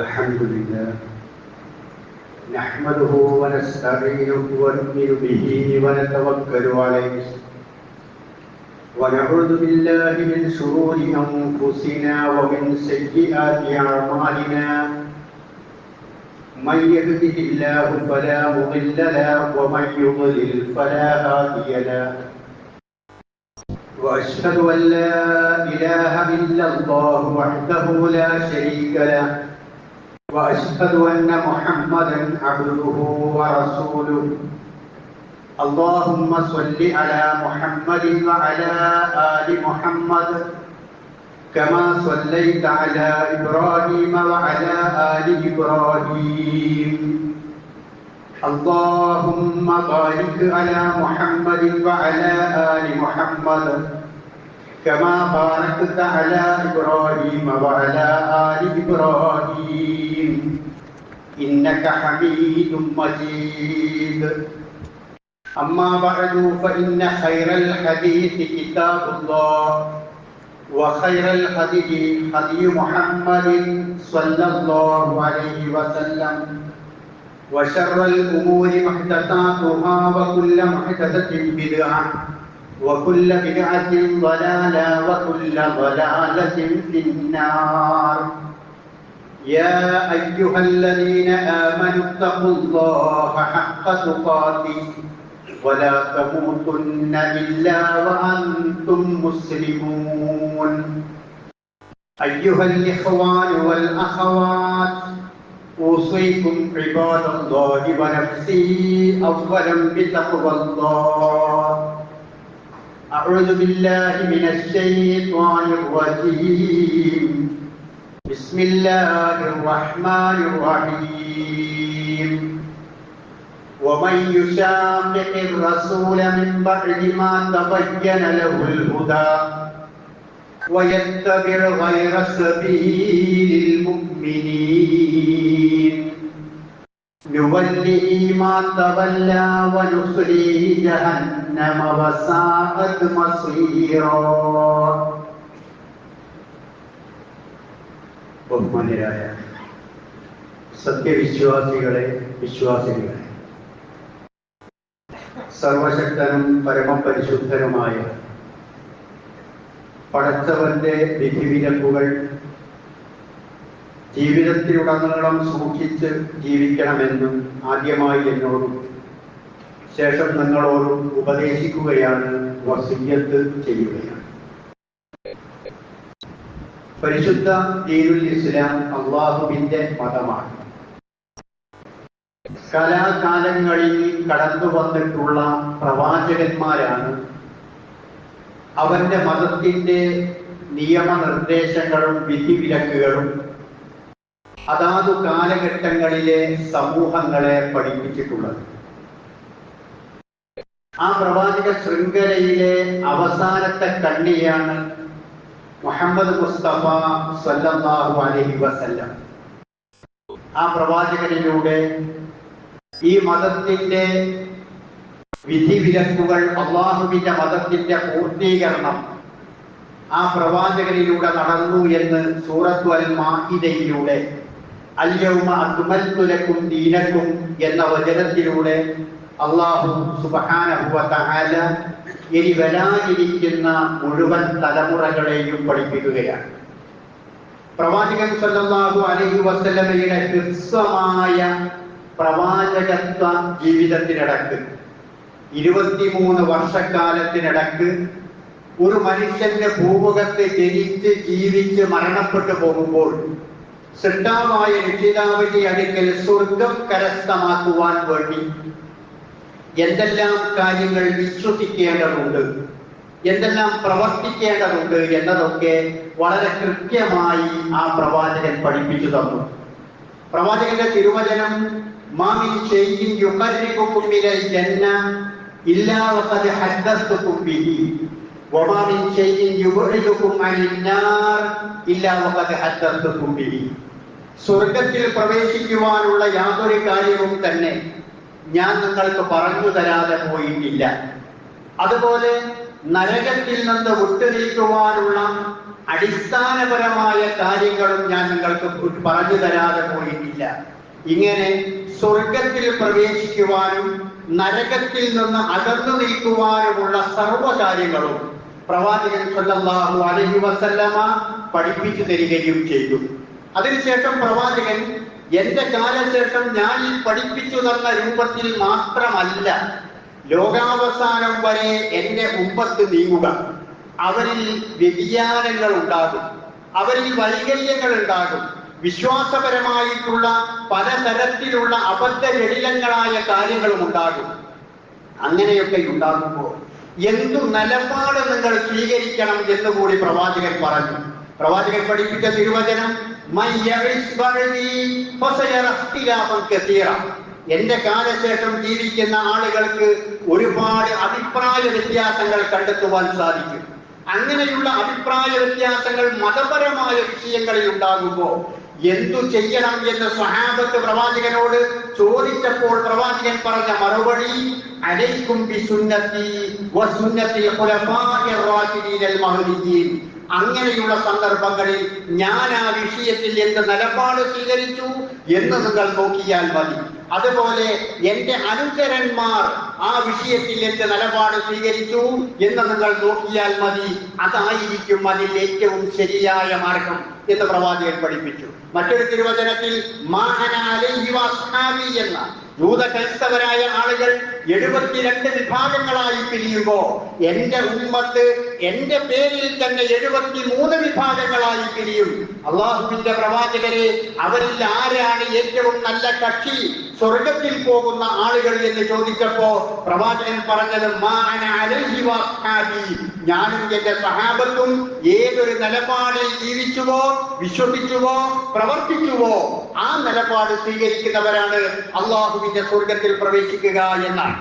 الحمد لله نحمده ونستعينه ونؤمن به ونتوكل عليه ونعوذ بالله من شرور أنفسنا ومن سيئات أعمالنا من يهده الله فلا مضل له ومن يضلل فلا هادي له وأشهد أن لا إله إلا الله وحده لا شريك له وأشهد أن محمدا عبده ورسوله اللهم صل على محمد وعلى آل محمد كما صليت على إبراهيم وعلى آل إبراهيم اللهم بارك على محمد وعلى آل محمد كما باركت على إبراهيم وعلى آل إبراهيم إنك حميد مجيد أما بعد فإن خير الحديث كتاب الله وخير الهدي هدي محمد صلى الله عليه وسلم وشر الأمور محدثاتها وكل محدثة بدعة وكل بدعة ضلالة وكل ضلالة في النار يا أيها الذين آمنوا اتقوا الله حق تقاته ولا تموتن إلا وأنتم مسلمون أيها الإخوان والأخوات أوصيكم عباد الله ونفسي أولا بتقوى الله أعوذ بالله من الشيطان الرجيم بسم الله الرحمن الرحيم ومن يشاقق الرسول من بعد ما تبين له الهدى ويتبع غير سبيل المؤمنين نوله ما تولى ونصليه جهنم وساءت مصيرا. ബഹുമാന്യരായ സത്യവിശ്വാസികളെ, വിശ്വാസികളെ, സർവശക്തനും പരമപരിശുദ്ധനുമായ പടച്ചവന്റെ വിധിവിലക്കുകൾ ജീവിതത്തിലുടനീളം സൂക്ഷിച്ച് ജീവിക്കണമെന്നും ആദ്യമായി എന്നോടും ശേഷം നിങ്ങളോടും ഉപദേശിക്കുകയാണ്, വസിയ്യത്ത് ചെയ്യുകയാണ്. പരിശുദ്ധ ദീനുൽ ഇസ്ലാം അല്ലാഹുവിന്റെ മതമാണ്. കാലാകാലങ്ങളിൽ കടന്നു വന്നിട്ടുള്ള പ്രവാചകന്മാരാണ് അവന്റെ മതത്തിന്റെ നിയമനിർദ്ദേശങ്ങളും വിധിവിലക്കുകളും അതാതു കാലഘട്ടങ്ങളിലെ സമൂഹങ്ങളെ പഠിപ്പിച്ചിട്ടുള്ളത്. ആ പ്രവാചക ശൃംഖലയിലെ അവസാനത്തെ കണ്ണിയാണ് മുഹമ്മദ് മുസ്തഫ സല്ലല്ലാഹു അലൈഹി വസല്ലം. ആ പ്രവാചകനിലൂടെ ഈ മതത്തിന്റെ വിധിവിലക്കുകൾ, അള്ളാഹുവിന്റെ മതത്തിന്റെ പൂർത്തീകരണം ആ പ്രവാചകനിലൂടെ നടന്നു എന്ന് സൂറത്തു അൽ മാഇദയിലൂടെ അൽയൗമ അക്മൽതു ലക്കും ദീനക്കും എന്ന വചനത്തിലൂടെ അല്ലാഹു സുബ്ഹാനഹു വ തആല ഇനി വരാനിരിക്കുന്ന മുഴുവൻ തലമുറകളെയും പഠിപ്പിക്കുകയാണ്. പ്രവാചകൻ സല്ലല്ലാഹു അലൈഹി വസല്ലമയുടെ ഹ്രസ്വമായ പ്രവാചകത്വ ജീവിതത്തിനിടക്ക് 23 വർഷക്കാലത്തിനിടക്ക് ഒരു മനുഷ്യന്റെ ഭൂമുഖത്ത് ജനിച്ച് ജീവിച്ച് മരണപ്പെട്ടു പോകുമ്പോൾ സൃഷ്ടാവായ രക്ഷിതാവിന്റെ അടുക്കൽ സ്വർഗം കരസ്ഥമാക്കുവാൻ വേണ്ടി എന്തെല്ലാം കാര്യങ്ങൾ വിശ്വസിക്കേണ്ടതുണ്ട്, എന്തെല്ലാം പ്രവർത്തിക്കേണ്ടതുണ്ട് എന്നതൊക്കെ വളരെ കൃത്യമായി ആ പ്രവാചകൻ പഠിപ്പിച്ചു തന്നു. പ്രവാചകന്റെ തിരുവചനം മാമിൻ ഷൈഇൻ യുഖർരിബുകും മിനൽ ജന്ന ഇല്ലാ വഖദ് ഹദ്ദസ്തുകും ബിഹി വമാ മിൻ ഷൈഇൻ യുബ്ഇദുകും അനിൻ നാർ ഇല്ലാ വഖദ് ഹദ്ദസ്തുകും ബിഹി. സ്വർഗത്തിൽ പ്രവേശിക്കുവാനുള്ള യാതൊരു കാര്യവും തന്നെ ഞാൻ നിങ്ങൾക്ക് പറഞ്ഞു തരാതെ പോയിട്ടില്ല. അതുപോലെ നരകത്തിൽ നിന്ന് വിട്ടുനിൽക്കുവാനുള്ള അടിസ്ഥാനപരമായ കാര്യങ്ങളും ഞാൻ നിങ്ങൾക്ക് പറഞ്ഞു തരാതെ പോയിട്ടില്ല. ഇങ്ങനെ സ്വർഗത്തിൽ പ്രവേശിക്കുവാനും നരകത്തിൽ നിന്ന് അകന്നു നിൽക്കുവാനുമുള്ള സർവ്വകാര്യങ്ങളും പ്രവാചകൻ സല്ലല്ലാഹു അലൈഹി വസല്ലമ പഠിപ്പിച്ചു തരികയും ചെയ്തു. അതിനുശേഷം പ്രവാചകൻ എന്റെ കാലശേഷം ഞാൻ ഈ പഠിപ്പിച്ചു തന്ന രൂപത്തിൽ മാത്രമല്ല ലോകാവസാനം വരെ എന്റെ ഉമ്മത്ത് നീങ്ങുക. അവരിൽ വ്യതിയാനങ്ങൾ ഉണ്ടാകും, അവരിൽ വൈകല്യങ്ങൾ ഉണ്ടാകും, വിശ്വാസപരമായിട്ടുള്ള പലതരത്തിലുള്ള അബദ്ധജടിലങ്ങളായ കാര്യങ്ങളും ഉണ്ടാകും. അങ്ങനെയൊക്കെ ഉണ്ടാകുമ്പോൾ എന്തു നിലപാട് നിങ്ങൾ സ്വീകരിക്കണം എന്നുകൂടി പ്രവാചകൻ പറഞ്ഞു. പ്രവാചകൻ പഠിപ്പിച്ച തിരുവചനം എന്റെ കാലശേഷം ജീവിക്കുന്ന ആളുകൾക്ക് ഒരുപാട് അഭിപ്രായ വ്യത്യാസങ്ങൾ കണ്ടെത്തുവാൻ സാധിക്കും. അങ്ങനെയുള്ള അഭിപ്രായ വ്യത്യാസങ്ങൾ മതപരമായ വിഷയങ്ങളിൽ ഉണ്ടാകുമ്പോൾ എന്തു ചെയ്യണം എന്ന് സ്വഹാബത്ത് പ്രവാചകനോട് ചോദിച്ചപ്പോൾ പ്രവാചകൻ പറഞ്ഞ മറുപടി അലൈക്കും ബിസുന്നത്തി വസുന്നത്തിൽ ഖുലഫാഇർ റാഷിദീനൽ മഹ്ദിയീൻ. അങ്ങനെയുള്ള സന്ദർഭങ്ങളിൽ ഞാൻ ആ വിഷയത്തിൽ എന്ത് നിലപാട് സ്വീകരിച്ചു എന്ന് നിങ്ങൾ നോക്കിയാൽ മതി. അതുപോലെ എന്റെ അനുചരന്മാർ ആ വിഷയത്തിൽ എന്ത് നിലപാട് സ്വീകരിച്ചു എന്ന് നിങ്ങൾ നോക്കിയാൽ മതി. അതായിരിക്കും അതിൽ ഏറ്റവും ശരിയായ മാർഗം എന്ന് പ്രവാചകൻ പഠിപ്പിച്ചു. മറ്റൊരു തിരുവചനത്തിൽ മാഅന അലൈഹി വഅസ്ഹാബി എന്ന ജൂത ക്രൈസ്തവരായ ആളുകൾ 72 വിഭാഗങ്ങളായി പിരിയുമ്പോ എന്റെ ഉമ്മത്ത് എന്റെ പേരിൽ തന്നെ 73 വിഭാഗങ്ങളായി പിരിയും. അള്ളാഹുവിന്റെ പ്രവാചകരെ, അവരിൽ ആരാണ് ഏറ്റവും നല്ല കക്ഷി, സ്വർഗത്തിൽ പോകുന്ന ആളുകൾ എന്ന് ചോദിച്ചപ്പോ പ്രവാചകൻ പറഞ്ഞത് മാഅന അലൈഹി വഅസ്ഹാബി, ഞാനും എന്റെ സഹാബത്തും ഏതൊരു നിലപാടിൽ ജീവിച്ചുവോ വിശ്വസിച്ചുവോ പ്രവർത്തിച്ചുവോ ആ നിലപാട് സ്വീകരിക്കുന്നവരാണ് അള്ളാഹുവിന്റെ സ്വർഗത്തിൽ പ്രവേശിക്കുക എന്നാണ്.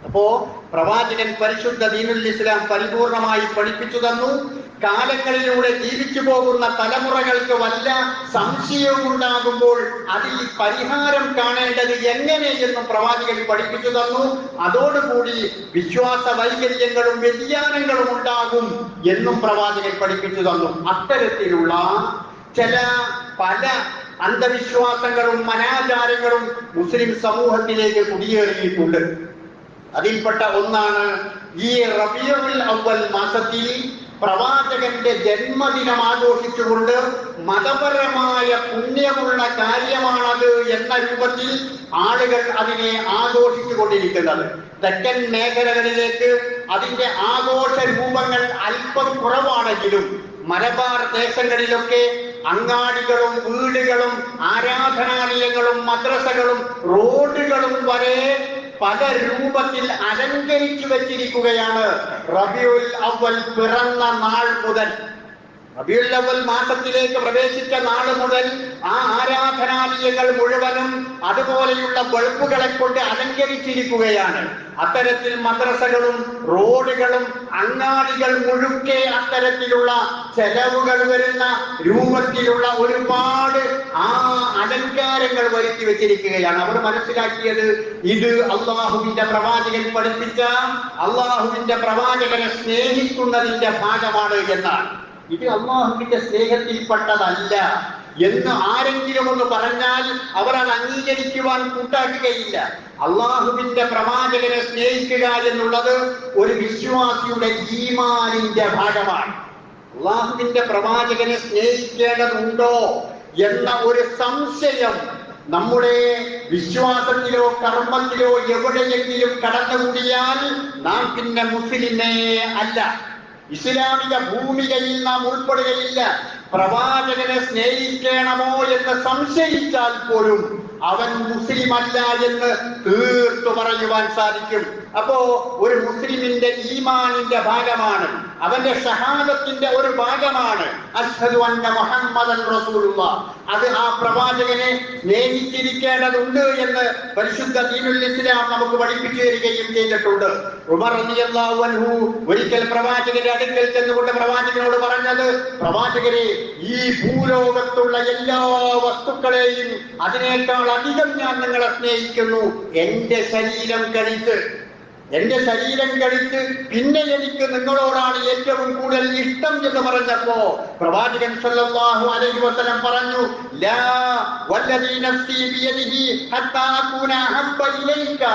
അപ്പോ പ്രവാചകൻ പരിശുദ്ധ ദീനുൽ ഇസ്ലാം പരിപൂർണമായി പഠിപ്പിച്ചു തന്നു. കാലങ്ങളിലൂടെ ജീവിച്ചു പോകുന്ന തലമുറകൾക്ക് വല്ല സംശയവും ഉണ്ടാകുമ്പോൾ അതിൽ പരിഹാരം കാണേണ്ടത് എങ്ങനെയെന്നും പ്രവാചകൻ പഠിപ്പിച്ചു തന്നു. അതോടുകൂടി വിശ്വാസ വൈകല്യങ്ങളും വ്യതിയാനങ്ങളും ഉണ്ടാകും എന്നും പ്രവാചകൻ പഠിപ്പിച്ചു തന്നു. അത്തരത്തിലുള്ള പല അന്ധവിശ്വാസങ്ങളും അനാചാരങ്ങളും മുസ്ലിം സമൂഹത്തിലേക്ക് കുടിയേറിയിട്ടുണ്ട്. അതിൽപ്പെട്ട ഒന്നാണ് ഈ റബീഉൽ അവ്വൽ മാസത്തിൽ പ്രവാചകന്റെ ജന്മദിനം ആഘോഷിച്ചുകൊണ്ട് മതപരമായ പുണ്യമുള്ള കാര്യമാണത് എന്ന രൂപത്തിൽ ആളുകൾ അതിനെ ആഘോഷിച്ചു കൊണ്ടിരിക്കുന്നത്. തെക്കൻ മേഖലകളിലേക്ക് അതിന്റെ ആഘോഷ രൂപങ്ങൾ അല്പം കുറവാണെങ്കിലും മലബാർ ദേശങ്ങളിലൊക്കെ അങ്ങാടികളും വീടുകളും ആരാധനാലയങ്ങളും മദ്രസകളും റോഡുകളും വരെ പല രൂപത്തിൽ അലങ്കരിച്ചു വെച്ചിരിക്കുകയാണ്. റബീഉൽ അവ്വൽ പിറന്ന നാൾ മുതൽ, റബീഉൽ അവ്വൽ മാസത്തിലേക്ക് പ്രവേശിച്ച നാൾ മുതൽ ആ ആരാധനാലയങ്ങൾ മുഴുവനും അതുപോലെയുള്ള ബൾബുകളെ കൊണ്ട് അലങ്കരിച്ചിരിക്കുകയാണ്. അത്തരത്തിൽ മദ്രസകളും റോഡുകളും അങ്ങാടികൾ മുഴുക്കെ അത്തരത്തിലുള്ള ചെലവുകൾ വരുന്ന രൂപത്തിലുള്ള ഒരുപാട് ആ അലങ്കാരങ്ങൾ വരുത്തി വെച്ചിരിക്കുകയാണ്. അവർ മനസ്സിലാക്കിയത് ഇത് അള്ളാഹുവിന്റെ പ്രവാചകൻ പഠിപ്പിച്ച, അള്ളാഹുവിന്റെ പ്രവാചകനെ സ്നേഹിക്കുന്നതിന്റെ ഭാഗമാണ് എന്നാണ്. ഇത് അള്ളാഹുവിന്റെ സ്നേഹത്തിൽപ്പെട്ടതല്ല എന്ന് ആരെങ്കിലും ഒന്ന് പറഞ്ഞാൽ അവർ അത് അംഗീകരിക്കുവാൻ കൂട്ടാക്കുകയില്ല. അള്ളാഹുവിന്റെ പ്രവാചകനെ സ്നേഹിക്കുക എന്നുള്ളത് ഒരു വിശ്വാസിയുടെ ഈമാനിന്റെ ഭാഗമാണ്. അള്ളാഹുവിന്റെ പ്രവാചകനെ സ്നേഹിക്കേണ്ടതുണ്ടോ എന്ന ഒരു സംശയം നമ്മുടെ വിശ്വാസത്തിലോ കർമ്മത്തിലോ എവിടെയെങ്കിലും കടന്നുകൂടിയാൽ നാം പിന്നെ മുസ്ലിമേ അല്ല, ഇസ്ലാമിക ഭൂമികയിൽ നാം ഉൾപ്പെടുകയില്ല. പ്രവാചകനെ സ്നേഹിക്കണമോ എന്ന് സംശയിച്ചാൽ പോലും അവൻ മുസ്ലിം അല്ല എന്ന് തീർത്തു പറയുവാൻ സാധിക്കും. അപ്പോ ഒരു മുസ്ലിമിന്റെ ഈമാനിന്റെ ഭാഗമാണ്, അവന്റെ ഷഹാദത്തിന്റെ ഒരു ഭാഗമാണ് അശ്ഹദു അന്ന മുഹമ്മദൻ റസൂലുള്ളാഹ്. അത് ആ പ്രവാചകനെ സ്നേഹിച്ചിരിക്കേണ്ടതുണ്ട് എന്ന് പരിശുദ്ധ ദീനുൽ ഇസ്ലാം നമുക്ക് പഠിപ്പിച്ചു തരികയും ചെയ്തിട്ടുണ്ട്. ഉമർ റളിയല്ലാഹു അൻഹു ഒരിക്കൽ പ്രവാചകന്റെ അടുക്കൽ ചെന്നുകൊണ്ട് പ്രവാചകനോട് പറഞ്ഞത്, പ്രവാചകരെ, ഈ ഭൂലോകത്തുള്ള എല്ലാ വസ്തുക്കളെയും അതിനേക്കാൾ അധികം ഞാൻ നിങ്ങളെ സ്നേഹിക്കുന്നു. എന്റെ ശരീരം കഴിച്ച് എന്റെ ശരീരം കഴിച്ച് പിന്നെ എനിക്ക് നിങ്ങളോടാണ് ഏറ്റവും കൂടുതൽ ഇഷ്ടം എന്ന് പറഞ്ഞപ്പോ പ്രവാചകൻ സല്ലല്ലാഹു അലൈഹി വസല്ലം പറഞ്ഞു, ലാ വല്ലദീ നഫ്സി ബിയദിഹി ഹത്താ അകൂന അഹബ്ബ ഇലൈക.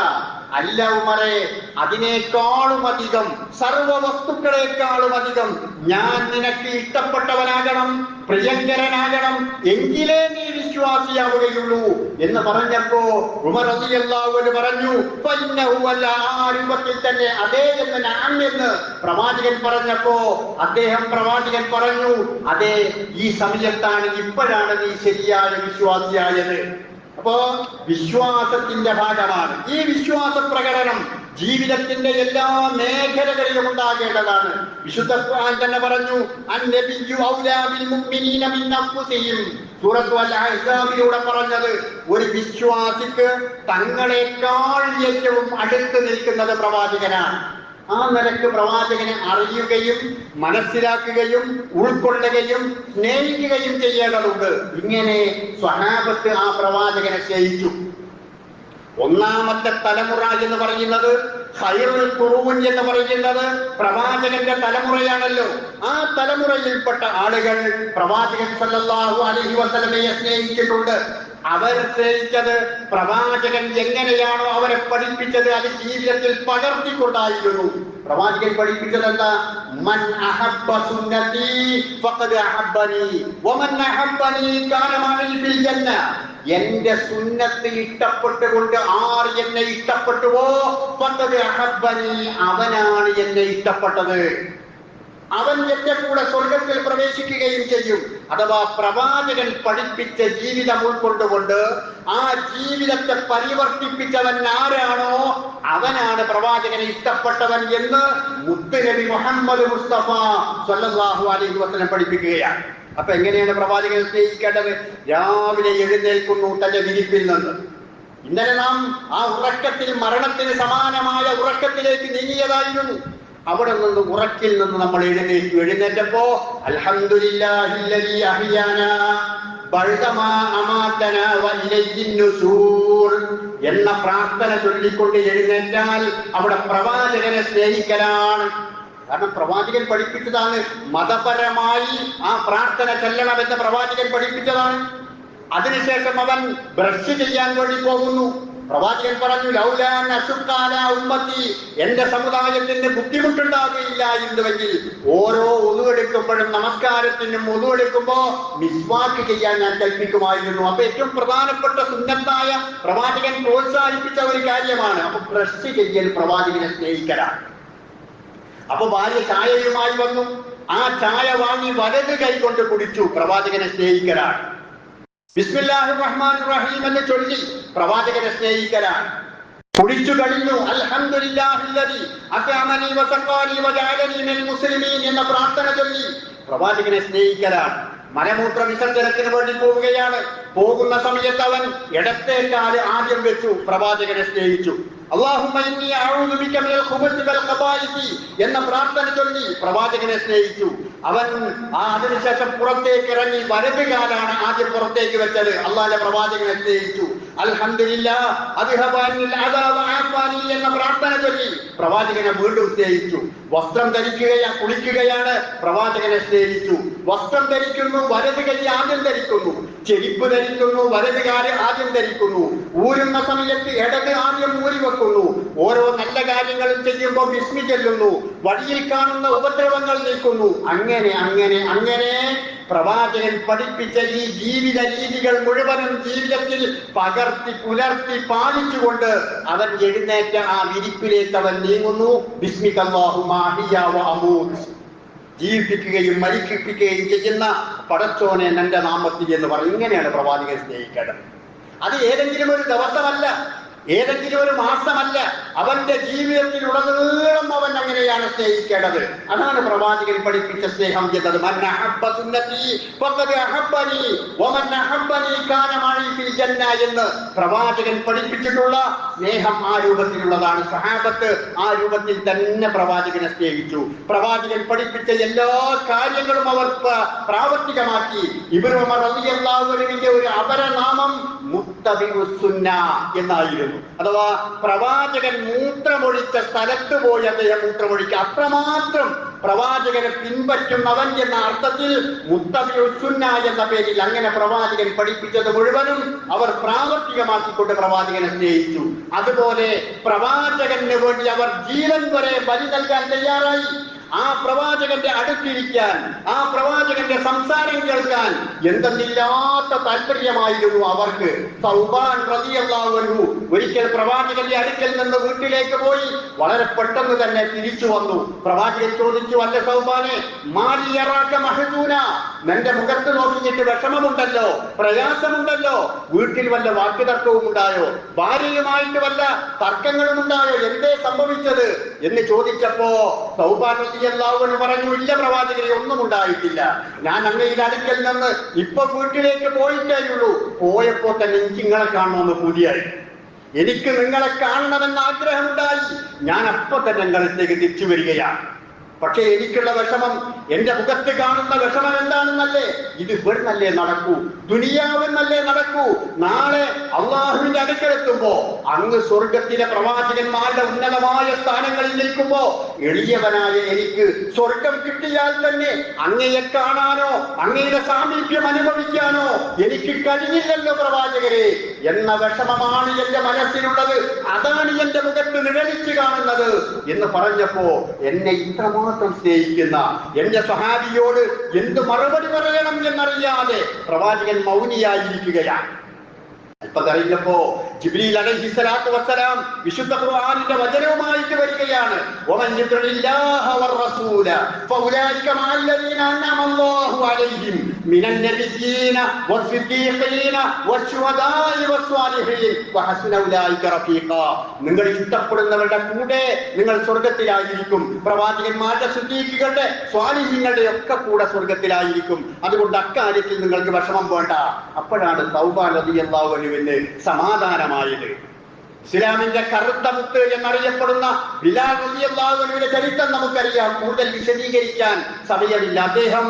അല്ല ഉമറേ, അതിനേക്കാളും അധികം, സർവ വസ്തുക്കളെക്കാളും അധികം ഞാൻ നിനക്ക് ഇഷ്ടപ്പെട്ടവനാകണം, പ്രിയങ്കരനാകണം, എങ്കിലേ നീ വിശ്വാസിയാവുകയുള്ളൂ എന്ന് പറഞ്ഞപ്പോ ഉമർ റളിയല്ലാഹു അൻഹു പറഞ്ഞു, ഫഇന്നഹു അല്ല, ആ രൂപത്തിൽ തന്നെ അതേ എന്ന് ഞാൻ എന്ന് പ്രവാചകൻ പറഞ്ഞപ്പോ പ്രവാചകൻ പറഞ്ഞു, അതെ, ഈ സമയത്താണ്, ഇപ്പോഴാണ് നീ ശരിയായ വിശ്വാസിയായത്. അപ്പോ വിശ്വാസത്തിന്റെ ഭാഗമാണ് ഈ വിശ്വാസ പ്രകടനം. ജീവിതത്തിന്റെ എല്ലാ മേഖലകളിലും ഉണ്ടാകേണ്ടതാണ്. വിശുദ്ധ ഖുർആൻ തന്നെ പറഞ്ഞു, അന്നബിയ്യു ഔലാ ബിൽ മുഅ്മിനീന മിൻ അൻഫുസിഹിം. സൂറത്തുൽ അഹ്സാബിലൂടെ പറഞ്ഞത്, ഒരു വിശ്വാസിക്ക് തങ്ങളെക്കാൾ ഏറ്റവും അടുത്ത് നിൽക്കുന്നത് പ്രവാചകനാണ്. ആ നിലക്ക് പ്രവാചകനെ അറിയുകയും മനസ്സിലാക്കുകയും ഉൾക്കൊള്ളുകയും സ്നേഹിക്കുകയും ചെയ്യേണ്ടതുണ്ട്. ഇങ്ങനെ സ്വഹാബത്ത് ആ പ്രവാചകനെ സ്നേഹിച്ചു. ഒന്നാമത്തെ തലമുറ എന്ന് പറയുന്നത്, ഖൈറുൽ ഖുറൂൻ എന്ന് പറയുന്നത് പ്രവാചകന്റെ തലമുറയാണല്ലോ. ആ തലമുറയിൽപ്പെട്ട ആളുകൾ പ്രവാചകൻ സല്ലല്ലാഹു അലൈഹി വസല്ലമയെ സ്നേഹിച്ചിട്ടുണ്ട്. അവർ സ്നേഹിച്ചത് പ്രവാചകൻ എങ്ങനെയാണോ അവരെ പഠിപ്പിച്ചത് അത് ജീവിതത്തിൽ പകർത്തിക്കൊണ്ടായിരുന്നു. പ്രവാചകൻ പഠിപ്പിച്ചത് എന്താ? മൻ അഹബ്ബ സുന്നതി ഫഖദ് അഹബ്ബനി വമൻ അഹബ്ബനി കാന മഅി ഫിൽ ജന്ന. എന്റെ സുന്നത്ത് ഇഷ്ടപ്പെട്ടുകൊണ്ട് ആർ എന്നെ ഇഷ്ടപ്പെട്ടുവോ ഫഖദ് അഹബ്ബനി, അവനാണ് എന്നെ ഇഷ്ടപ്പെട്ടത്, അവൻ എന്റെ കൂടെ സ്വർഗത്തിൽ പ്രവേശിക്കുകയും ചെയ്യും. അഥവാ പ്രവാചകൻ പഠിപ്പിച്ച ജീവിതം ഉൾക്കൊണ്ടുകൊണ്ട് ആ ജീവിതത്തെ പരിവർത്തിപ്പിച്ചവൻ ആരാണോ അവനാണ് പ്രവാചകനെ ഇഷ്ടപ്പെട്ടവൻ എന്ന് മുത്തുനബി മുഹമ്മദ് മുസ്തഫ സ്വല്ലല്ലാഹു അലൈഹി വസല്ലം പഠിപ്പിക്കുകയാണ്. അപ്പൊ എങ്ങനെയാണ് പ്രവാചകനെ സ്നേഹിക്കേണ്ടത്? രാവിലെ എഴുന്നേൽക്കുന്നു തന്റെ വിരിപ്പിൽ നിന്ന്. ഇന്നലെ നാം ആ ഉറക്കത്തിൽ മരണത്തിന് സമാനമായ ഉറക്കത്തിലേക്ക് നീങ്ങിയതായിരുന്നു. അവിടെ നിന്ന് ഉറക്കിൽ നിന്ന് നമ്മൾ എഴുന്നേറ്റപ്പോ അൽഹംദുലില്ലാഹില്ലദീ അഹ്യാനാ ബഅദമാ അമാതനാ വഇലൈഹിൻ നുശൂർ എന്ന പ്രാർത്ഥന ചൊല്ലിക്കൊണ്ട് എഴുന്നേറ്റാൽ അവിടെ പ്രവാചകനെ സ്നേഹിക്കലാണ്. കാരണം പ്രവാചകൻ പഠിപ്പിച്ചതാണ്, മതപരമായി ആ പ്രാർത്ഥന ചൊല്ലണമെന്ന് പ്രവാചകൻ പഠിപ്പിച്ചതാണ്. അതിനുശേഷം അവൻ ബ്രഷ് ചെയ്യാൻ വേണ്ടി പോകുന്നു. പ്രവാചകൻ പറഞ്ഞു, ലൗലാൻ അശുക്കാല ഉമ്മത്തി, എന്റെ സമുദായത്തിന് ബുദ്ധിമുട്ടുണ്ടാകുകയില്ല എന്നുവെങ്കിൽ ഓരോ ഒതുവെടുക്കുമ്പോഴും നമസ്കാരത്തിനും ഒതുവെടുക്കുമ്പോ മിസ്വാക്ക് ചെയ്യാൻ ഞാൻ കൽപ്പിക്കുമായിരുന്നു. അപ്പൊ ഏറ്റവും പ്രധാനപ്പെട്ട സുന്നത്തായ പ്രവാചകൻ പ്രോത്സാഹിപ്പിച്ച ഒരു കാര്യമാണ്. അപ്പൊ ബ്രഷ് ചെയ്യൽ പ്രവാചകനെ സ്നേഹിക്കലാണ്. അപ്പൊ ഭാര്യ ചായയുമായി വന്നു. ആ ചായ വാങ്ങി വലത് കൈ കൊണ്ട് കുടിച്ചു. പ്രവാചകനെ സ്നേഹിക്കലാണ്. ബിസ്മില്ലാഹിർ റഹ്മാനിർ റഹീം എന്ന് ചൊല്ലി പ്രവാചകനെ സ്നേഹിക്കലാണ്. കുടിച്ചു കഴിഞ്ഞു. അൽഹംദുലില്ലാഹില്ലദീ അത്അമനി വസഖാനി വജഅലനി മിനൽ മുസ്ലിമീൻ എന്ന പ്രാർത്ഥന ചൊല്ലി പ്രവാചകനെ സ്നേഹിക്കലാണ്. മലമൂത്ര വിസർജനത്തിന് വേണ്ടി പോവുകയാണ്. പോകുന്ന സമയത്ത് അവൻ ഇടത്തെ കാല് ആദ്യം വെച്ചു. പ്രവാചകനെ സ്നേഹിച്ചു. അല്ലാഹുമ്മ ഇന്നി അഊദു ബിക മിനൽ ഖുബൂസി വൽ ഖബായിസി എന്ന പ്രാർത്ഥന ചൊല്ലി പ്രവാചകനെ സ്നേഹിച്ചു. അവൻ അതിനുശേഷം പുറത്തേക്ക് ഇറങ്ങി വലത് കാലാണ് ആദ്യം പുറത്തേക്ക് വെച്ചത്. അല്ലാഹുവിന്റെ പ്രവാചകനെ സ്നേഹിച്ചു. അൽഹംദുലില്ലാഹ് അദ്ഹബ അന്നിൽ അദാബ ആഫാനി എന്ന പ്രാർത്ഥന ചൊല്ലി പ്രവാചകനെ വീണ്ടും സ്നേഹിച്ചു. വസ്ത്രം കുളിക്കുകയാണ്. പ്രവാചകനെ സ്നേഹിച്ചു. വസ്ത്രം ധരിക്കുന്നു, വലത് കൈ ആദ്യം ധരിക്കുന്നു. ചെരിപ്പ് ധരിക്കുന്നു, വലത് കാല് ആദ്യം ധരിക്കുന്നു. ഊരുന്ന സമയത്ത് ഇടത് ആദ്യം ഊരി വെക്കുന്നു. ഓരോ നല്ല കാര്യങ്ങളും ചെയ്യുമ്പോൾ ബിസ്മി ചൊല്ലുന്നു. വഴിയിൽ കാണുന്ന ഉപദ്രവങ്ങൾ നീക്കുന്നു. അങ്ങനെ അങ്ങനെ അങ്ങനെ പ്രവാചകൻ പഠിപ്പിച്ച ഈ ജീവിത രീതികൾ മുഴുവനും ജീവിതത്തിൽ പകർത്തി പുലർത്തി പാലിച്ചുകൊണ്ട് അവൻ എഴുന്നേറ്റ ആ വിരിപ്പിലേക്ക് അവൻ നീങ്ങുന്നു. ബിസ്മിക്കല്ലാഹുമ്മ അഹ്യാ വ അമൂത്, ജീവിപ്പിക്കുകയും മരിപ്പിക്കുകയും ചെയ്യുന്ന പടച്ചോനെ നിന്റെ നാമത്തിൽ എന്ന് പറയും. ഇങ്ങനെയാണ് പ്രവാചകൻ സ്നേഹിക്കേണ്ടത്. അത് ഏതെങ്കിലും ഒരു ദിവസമല്ല, ഏതെങ്കിലും ഒരു മാസമല്ല, അവന്റെ ജീവിതത്തിലുടനീളം അവൻ അങ്ങനെയാണ് സ്നേഹിക്കേണ്ടത്. അതാണ് പ്രവാചകൻ പഠിപ്പിച്ച സ്നേഹം എന്നത്. മൻ അഹബ്ബ സുന്നതി ഫഖദ് അഹബ്ബനി വമൻ അഹബ്ബനി കാന മഅി ഫിൽ ജന്ന എന്ന് പ്രവാചകൻ പഠിപ്പിച്ചിട്ടുള്ള സ്നേഹം ആ രൂപത്തിലുള്ളതാണ്. സഹാബത്ത് ആ രൂപത്തിൽ തന്നെ പ്രവാചകനെ സ്നേഹിച്ചു. പ്രവാചകൻ പഠിപ്പിച്ച എല്ലാ കാര്യങ്ങളും അവർ പ്രാവർത്തികമാക്കി. ഇബ്നു ഉമർ റളിയല്ലാഹു അൻഹുവിന്റെ ഒരു അപരനാമം മുത്തബിഉസ്സുന്ന എന്നായിരുന്നു. അഥവാ പ്രവാചകൻ മൂത്രമൊഴിച്ച സ്ഥലത്ത് പോയി അദ്ദേഹം മൂത്രമൊഴിക്കുക, അത്രമാത്രം പ്രവാചകനെ പിൻപറ്റുന്നവൻ എന്ന അർത്ഥത്തിൽ മുത്തബിഉസ്സുന്ന എന്ന പേരിൽ അങ്ങനെ പ്രവാചകൻ പഠിപ്പിച്ചത് മുഴുവനും അവർ പ്രാവർത്തികമാക്കിക്കൊണ്ട് പ്രവാചകനെ സ്നേഹിച്ചു. അതുപോലെ പ്രവാചകന് വേണ്ടി അവർ ജീവൻ വരെ ബലി നൽകാൻ തയ്യാറായി. ആ പ്രവാചകന്റെ അടുത്തിരിക്കാൻ, ആ പ്രവാചകന്റെ സംസാരം കേൾക്കാൻ എന്തെന്നില്ലാത്ത താല്പര്യമായിരുന്നു അവർക്ക്. സൗബാൻ റളിയല്ലാഹു അൻഹു ഒരിക്കൽ പ്രവാചകന്റെ അടുക്കൽ നിന്ന് വീട്ടിലേക്ക് പോയി വളരെ പെട്ടെന്ന് തന്നെ തിരിച്ചു വന്നു. പ്രവാചകൻ ചോദിച്ചു, അല്ല സൗബാനെ, മാലി യറാക മഹ്സൂന, നിന്റെ മുഖത്ത് നോക്കിയിട്ട് വിഷമമുണ്ടല്ലോ, പ്രയാസമുണ്ടല്ലോ, വീട്ടിൽ വല്ല വാക്കുതർക്കവും ഉണ്ടായോ, ഭാര്യയുമായിട്ട് വല്ല തർക്കങ്ങളും ഉണ്ടായോ, എന്തേ സംഭവിച്ചത് എന്ന് ചോദിച്ചപ്പോ സൗബാൻ റളിയല്ലാഹു അൻഹു പറഞ്ഞു, ഇല്ല പ്രവാചകരെ, ഒന്നും ഉണ്ടായിട്ടില്ല. ഞാൻ അങ്ങയുടെ അടുക്കൽ നിന്ന് ഇപ്പൊ വീട്ടിലേക്ക് പോയിട്ടേയുള്ളൂ. പോയപ്പോ തന്നെ എനിക്ക് നിങ്ങളെ കാണണമെന്ന് പൂതിയായി, എനിക്ക് നിങ്ങളെ കാണണമെന്ന് ആഗ്രഹമുണ്ടായി. ഞാൻ അപ്പൊ തന്നെ നിങ്ങളത്തേക്ക് തിരിച്ചു വരികയാണ്. പക്ഷെ എനിക്കുള്ള വിഷമം, എന്റെ മുഖത്ത് കാണുന്ന വിഷമം എന്താണെന്നല്ലേ, ഇത് ഇവിടുന്നല്ലേ നടക്കൂ, ദുനിയാവെന്നല്ലേ നടക്കൂ. നാളെ അള്ളാഹുവിന്റെ അടുക്കലെത്തുമ്പോ അങ്ങ് സ്വർഗത്തിലെ പ്രവാചകന്മാരുടെ ഉന്നതമായ സ്ഥാനങ്ങളിൽ നിൽക്കുമ്പോ എളിയവനായ എനിക്ക് സ്വർഗം കിട്ടിയാൽ തന്നെ അങ്ങയെ കാണാനോ അങ്ങയുടെ സാമീപ്യം അനുഭവിക്കാനോ എനിക്ക് കഴിഞ്ഞില്ലല്ലോ പ്രവാചകരെ എന്ന വിഷമമാണ് എന്റെ മനസ്സിലുള്ളത്. അതാണ് എന്റെ മുഖത്ത് നിഴലിച്ച് കാണുന്നത് എന്ന് പറഞ്ഞപ്പോ എന്നെ ഇത്രമാത്രം സ്നേഹിക്കുന്ന എന്റെ സഹാബിയോട് എന്ത് മറുപടി പറയണം എന്നറിയാതെ പ്രവാചകൻ മൗനിയായിരിക്കുകയാണ്. അല്പം കഴിഞ്ഞപ്പോ ജിബ്രീൽ അലൈഹിസ്സലാത്തു വസ്സലാം വിശുദ്ധ ഖുർആനിന്റെ വചനവുമായിട്ട് വരികയാണ്. വമൻ യുതിഇല്ലാഹ വറസൂല ഫഉലൈക മഅല്ലദീന അൻഅമ അല്ലാഹു അലൈഹിം മിനൻ നബിയ്യീന വസ്സിദ്ദീഖീന വശുഹദാഇ വസ്സാലിഹീൻ വഹസ്ന ഉലൈക റഫീഖ. നിങ്ങൾ ഇഷ്ടപ്പെടുന്നവരുടെ കൂടെ നിങ്ങൾ സ്വർഗത്തിലായിരിക്കും. പ്രവാചകന്മാരുടെ, സിദ്ദീഖുകളുടെ, സ്വാലിഹീങ്ങളുടെ ഒക്കെ കൂടെ സ്വർഗത്തിലായിരിക്കും. അതുകൊണ്ട് അക്കാര്യത്തിൽ നിങ്ങൾക്ക് വിഷമം വേണ്ട. അപ്പോഴാണ് തൗബാൻ റളിയല്ലാഹു അൻഹുവിന് സമാധാനമായത്. ഇസ്ലാമിന്റെ കറുത്ത മുത്ത് എന്നറിയപ്പെടുന്ന ബിലാൽ റളിയല്ലാഹു അൻഹുവിന്റെ ചരിത്രം നമുക്കറിയാം. കൂടുതൽ വിശദീകരിക്കാൻ സമയമില്ല. അദ്ദേഹം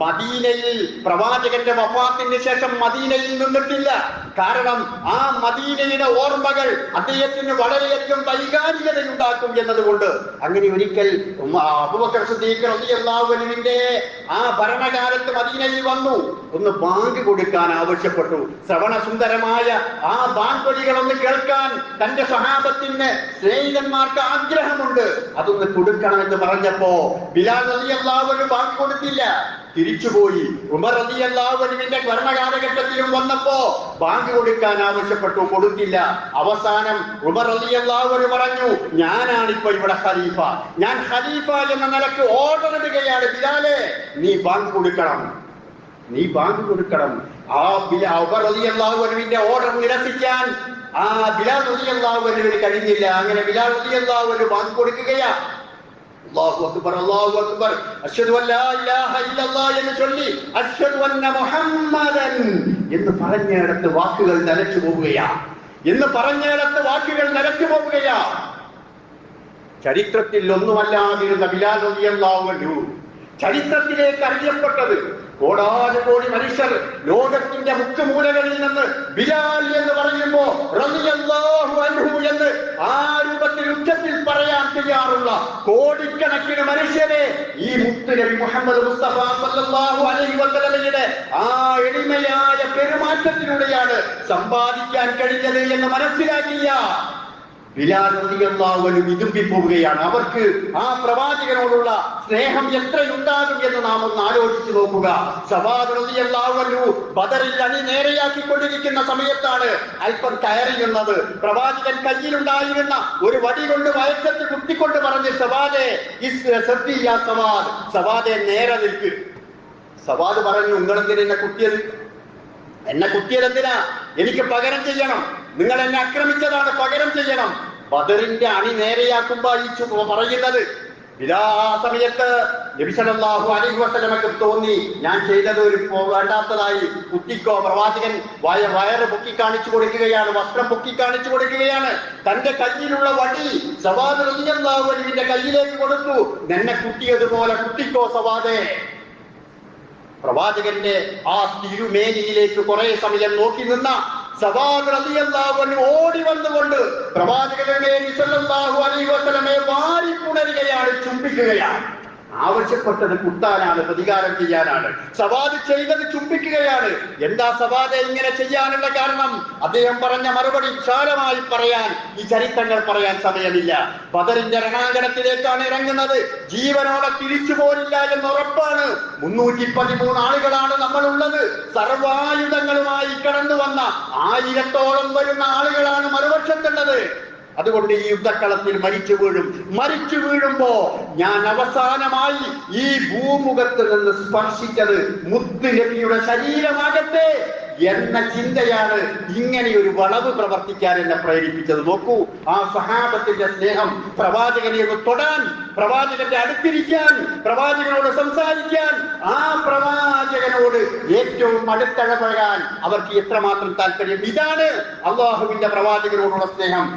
മദീനയിൽ പ്രവാചകന്റെ വഫാത്തിന് ശേഷം മദീനയിൽ നിന്നിട്ടില്ല. കാരണം ആ മദീനയുടെ ഓർമ്മകൾ അദ്ദേഹത്തിന് വളരെയധികം വൈകാരികതയുണ്ടാക്കും എന്നതുകൊണ്ട്. അങ്ങനെ ഒരിക്കൽ അബൂബക്കർ സിദ്ദീഖ് റളിയല്ലാഹു അൻഹുവിന്റെ ആ ഭരണകാലത്ത് മദീനയിൽ വന്നു. ഒന്ന് ബാങ്ക് കൊടുക്കാൻ ആവശ്യപ്പെട്ടു. ശ്രവണസുന്ദരമായ ആ ബാങ്ക് വിളികളൊന്ന് കേൾക്കാൻ തന്റെ സ്വഹാബത്തിന്, സ്നേഹിതന്മാർക്ക് ആഗ്രഹമുണ്ട്. അതൊന്ന് കൊടുക്കണമെന്ന് പറഞ്ഞപ്പോ ബിലാൽ റളിയല്ലാഹു അൻഹു ബാങ്ക് കൊടുത്തില്ല, തിരിച്ചുപോയി. ഉമർ റളിയല്ലാഹു അൻഹുവിന്റെ ഭരണകാലഘട്ടത്തിലും വന്നപ്പോ ബാങ്ക് കൊടുക്കാൻ ആവശ്യപ്പെട്ടു, കൊടുത്തില്ല. അവസാനം ഉമർ റളിയല്ലാഹു അൻഹു പറഞ്ഞു, ഞാനാണിപ്പോ ഇവിടെ ഖലീഫ, ഞാൻ ഖലീഫ എന്ന നിലക്ക് ഓർഡർ ഇടുകയാണ്, ബിലാലെ നീ ബാങ്ക് കൊടുക്കണം, നീ ബാങ്ക് കൊടുക്കണം. ആ ഉമർ റളിയല്ലാഹു അൻഹുവിന്റെ ഓർഡർ നിരസിക്കാൻ ആ ബിലാൽ റളിയല്ലാഹു അൻഹുവിന് കഴിഞ്ഞില്ല. അങ്ങനെ ബിലാൽ റളിയല്ലാഹു അൻഹു ബാങ്ക് കൊടുക്കുകയാ. അല്ലാഹു അക്ബർ, അല്ലാഹു അക്ബർ, അശ്ഹദു അൻ ലാ ഇലാഹ ഇല്ലല്ലാഹ് എന്ന് ചൊല്ലി അശ്ഹദു അന്ന മുഹമ്മദൻ എന്ന് പറഞ്ഞിടത്ത് വാക്കുകൾ നിലച്ചു പോവുകയാ, എന്ന് പറഞ്ഞിടത്ത് വാക്കുകൾ നിലച്ചു പോവുകയാ. ചരിത്രത്തിൽ ഒന്നുമല്ലാതിരുന്ന ബിലാൽ റളിയല്ലാഹു അൻഹു ചരിത്രത്തിലേക്ക് അറിയപ്പെട്ടത് കോടാനുകോടി മനുഷ്യർ ലോകത്തിന്റെ മുക്കുമൂലകളിൽ നിന്ന് ബിലാൽ എന്ന് പറയുമ്പോ റളിയല്ലാഹു അൻഹു എന്ന് ആ രൂപത്തിൽ ഉച്ചത്തിൽ പറയാൻ തയ്യാറുള്ള കോടിക്കണക്കിന് മനുഷ്യരെ ഈ മുത്തുനബി മുഹമ്മദ് മുസ്തഫ സല്ലല്ലാഹു അലൈഹി വസല്ലമയുടെ ആ എളിമയായ പെരുമാറ്റത്തിലൂടെയാണ് സമ്പാദിക്കാൻ കഴിഞ്ഞത് എന്ന് മനസ്സിലാക്കിയ ബിലാൽ റളിയല്ലാഹു അൻഹു വിതുമ്പിപ്പോവുകയാണ്. അവർക്ക് ആ പ്രവാചകനോടുള്ള സ്നേഹം എത്രയുണ്ടാകും എന്ന് നാം ഒന്ന് ആലോചിച്ചു നോക്കുക. സവാദ് റളിയല്ലാഹു അൻഹു ബദറിൽ അണി നേരെയാക്കിക്കൊണ്ടിരിക്കുന്ന സമയത്താണ് അല്പം കയറി നിന്നത്. പ്രവാചകൻ കയ്യിലുണ്ടായിരുന്ന ഒരു വടി കൊണ്ട് വയറ്റത്ത് കുത്തിക്കൊണ്ട് പറഞ്ഞ്, സവാദേ സവാദ്, സവാദെ നേരെ നിൽക്ക്. സവാദ് പറഞ്ഞു, നിങ്ങളെന്തിനാ എന്നെ കുത്തിയത്? എന്നെ കുത്തിയതെന്തിനാ? എനിക്ക് പകരം ചെയ്യണം. നിങ്ങൾ എന്നെ ആക്രമിച്ചതാണ്, പകരം ചെയ്യണം. ബദറിന്റെ അണി നേരെയാക്കുമ്പോ ഈ പറയുന്നത് ഇതാ സമയത്ത് നബി സല്ലല്ലാഹു അലൈഹി വസല്ലമക്ക് തോന്നി, ഞാൻ ചെയ്തത് ഒരു വേണ്ടാത്തതായി, കുത്തിക്കോ. പ്രവാചകൻ വയറ് പൊക്കി കാണിച്ചു കൊടുക്കുകയാണ്, വസ്ത്രം പൊക്കി കാണിച്ചു കൊടുക്കുകയാണ്. തന്റെ കയ്യിലുള്ള വടി സവാദ് റളിയല്ലാഹു അൻഹുവിന്റെ കയ്യിലേക്ക് കൊടുത്തു. നിന്നെ കുത്തിയതുപോലെ കുത്തിക്കോ സവാദേ. പ്രവാചകന്റെ ആ തിരുമേനിയിലേക്ക് കുറെ സമയം നോക്കി നിന്ന സവാദ് റളിയല്ലാഹു അൻഹു ഓടി വന്നുകൊണ്ട് പ്രവാചകനെ സല്ലല്ലാഹു അലൈഹി വസല്ലമയെ വാരിപ്പുണരുകയാണ്, ചുംബിക്കുകയാണ്. ആവശ്യപ്പെട്ടത് കുത്താനാണ്, പ്രതികാരം ചെയ്യാനാണ്. സവാദ് ചെയ്തത് ചുംബിക്കുകയാണ്. എന്താ സവാദ് ഇങ്ങനെ ചെയ്യാനുള്ള കാരണം? അദ്ദേഹം പറഞ്ഞ മറുപടി വിശാലമായി പറയാൻ ഈ ചരിത്രങ്ങൾ പറയാൻ സമയമില്ല. ബദറിന്റെ രണാങ്കണത്തിലേക്കാണ് ഇറങ്ങുന്നത്. ജീവനോടെ തിരിച്ചു പോരില്ല എന്ന് ഉറപ്പാണ്. 313 ആളുകളാണ് നമ്മളുള്ളത്. സർവായുധങ്ങളുമായി കടന്നു വന്ന 1000-ഓളം വരുന്ന ആളുകളാണ് മറുപക്ഷത്തുള്ളത്. അതുകൊണ്ട് ഈ യുദ്ധക്കളത്തിൽ മരിച്ചു വീഴുമ്പോ ഞാൻ അവസാനമായി ഈ ഭൂമുഖത്ത് നിന്ന് സ്പർശിച്ചത് മുത്ത് നബിയുടെ ശരീരമാകട്ടെ എന്ന ചിന്തയാണ് ഇങ്ങനെ ഒരു വളവ് പ്രവർത്തിക്കാൻ എന്നെ പ്രേരിപ്പിച്ചത്. നോക്കൂ, ആ സഹാബത്തിന്റെ സ്നേഹം, പ്രവാചകനെ ഒന്ന് തൊടാൻ, പ്രവാചകന്റെ അടുത്തിരിക്കാൻ, പ്രവാചകനോട് സംസാരിക്കാൻ, ആ പ്രവാചകനോട് ഏറ്റവും അടുത്തിടപഴകാൻ അവർക്ക് എത്രമാത്രം താല്പര്യം. ഇതാണ് അള്ളാഹുവിന്റെ പ്രവാചകനോടുള്ള സ്നേഹം.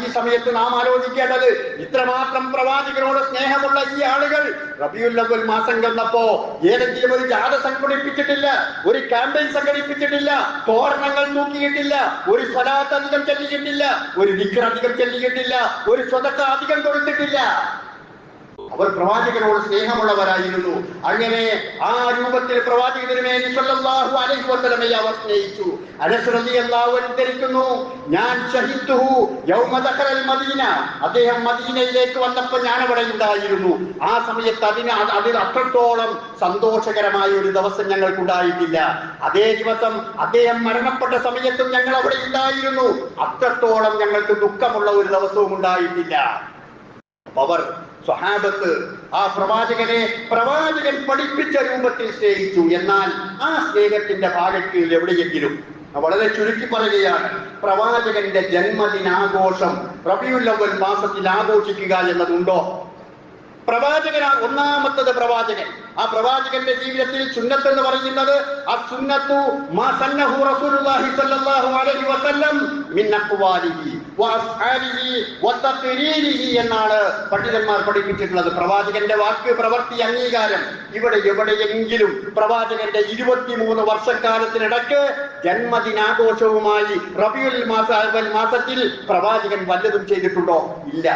ഈ സമയത്ത് നാം ആലോചിക്കേണ്ടത്, ഇത്രമാത്രം പ്രവാചകനോട് സ്നേഹമുള്ള ഈ ആളുകൾ റബീഉൽ അവ്വൽ മാസം വന്നപ്പോ ഏതെങ്കിലും ഒരു ജാഥ സംഘടിപ്പിച്ചിട്ടില്ല, ഒരു ക്യാമ്പയിൻ സംഘടിപ്പിച്ചിട്ടില്ല, തോരണങ്ങൾ തൂക്കിയിട്ടില്ല, ഒരു സ്വലാത്ത് അധികം ചൊല്ലിയിട്ടില്ല, ഒരു ദിക്ർ അധികം ചൊല്ലിയിട്ടില്ല, ഒരു സ്വതക്ക അധികം കൊടുത്തിട്ടില്ല. അവർ പ്രവാചകനോട് സ്നേഹമുള്ളവരായിരുന്നു. അങ്ങനെ ആ രൂപത്തിൽ പ്രവാചക തിരുമേനി സല്ലല്ലാഹു അലൈഹി വസല്ലമയെ അവർ സ്നേഹിച്ചു. അനസ് റളിയല്ലാഹു അൻഹു ധരിക്കുന്നു, ഞാൻ ഷഹിദ്തുഹു യൗമ ദഖലൽ മദീന, അദ്ദേഹം മദീനയിലേക്ക് വന്നപ്പോൾ ഞാൻ അവിടെ ഉണ്ടായിരുന്നു. ആ സമയത്ത് അതിന് അത്രത്തോളം സന്തോഷകരമായ ഒരു ദിവസം ഞങ്ങൾക്കുണ്ടായിട്ടില്ല. അതേ ദിവസം അദ്ദേഹം മരണപ്പെട്ട സമയത്തും ഞങ്ങൾ അവിടെ ഉണ്ടായിരുന്നു. അത്രത്തോളം ഞങ്ങൾക്ക് ദുഃഖമുള്ള ഒരു ദിവസവും ഉണ്ടായിട്ടില്ല. അവർ സ്വഹാബത്ത് ആ പ്രവാചകൻ പഠിപ്പിച്ച രൂപത്തിൽ സ്നേഹിച്ചു. എന്നാൽ ആ സ്നേഹത്തിന്റെ ഭാഗത്തിൽ എവിടെയെങ്കിലും, വളരെ ചുരുക്കി പറയുകയാണ്, പ്രവാചകന്റെ ജന്മദിനാഘോഷം റബീഉൽ അവ്വൽ മാസത്തിൽ ആഘോഷിക്കുക എന്നതുണ്ടോ? ഒന്നാമത്തത് പ്രവാചകൻ. ആ പ്രവാചകന്റെ ജീവിതത്തിൽ സുന്നത്ത് എന്ന് പറയുന്നത് അസ്സുന്നത്തു മാ സന്നഹു റസൂലുള്ളാഹി സ്വല്ലല്ലാഹു അലൈഹി വസല്ലം മിൻ അഖ്വാലിഹി വഅസ്ഹാലിഹി വതഖരീരിഹി എന്നാണ് പണ്ഡിതന്മാർ പഠിപ്പിച്ചിട്ടുള്ളത്. പ്രവാചകന്റെ വാക്ക്, പ്രവൃത്തി, അംഗീകാരം. ഇവിടെ എവിടെയെങ്കിലും പ്രവാചകന്റെ 23 വർഷക്കാലത്തിനിടയ്ക്ക് ജന്മദിനാഘോഷവുമായി റബീഉൽ മാസത്തിൽ പ്രവാചകൻ വല്ലതും ചെയ്തിട്ടുണ്ടോ? ഇല്ല.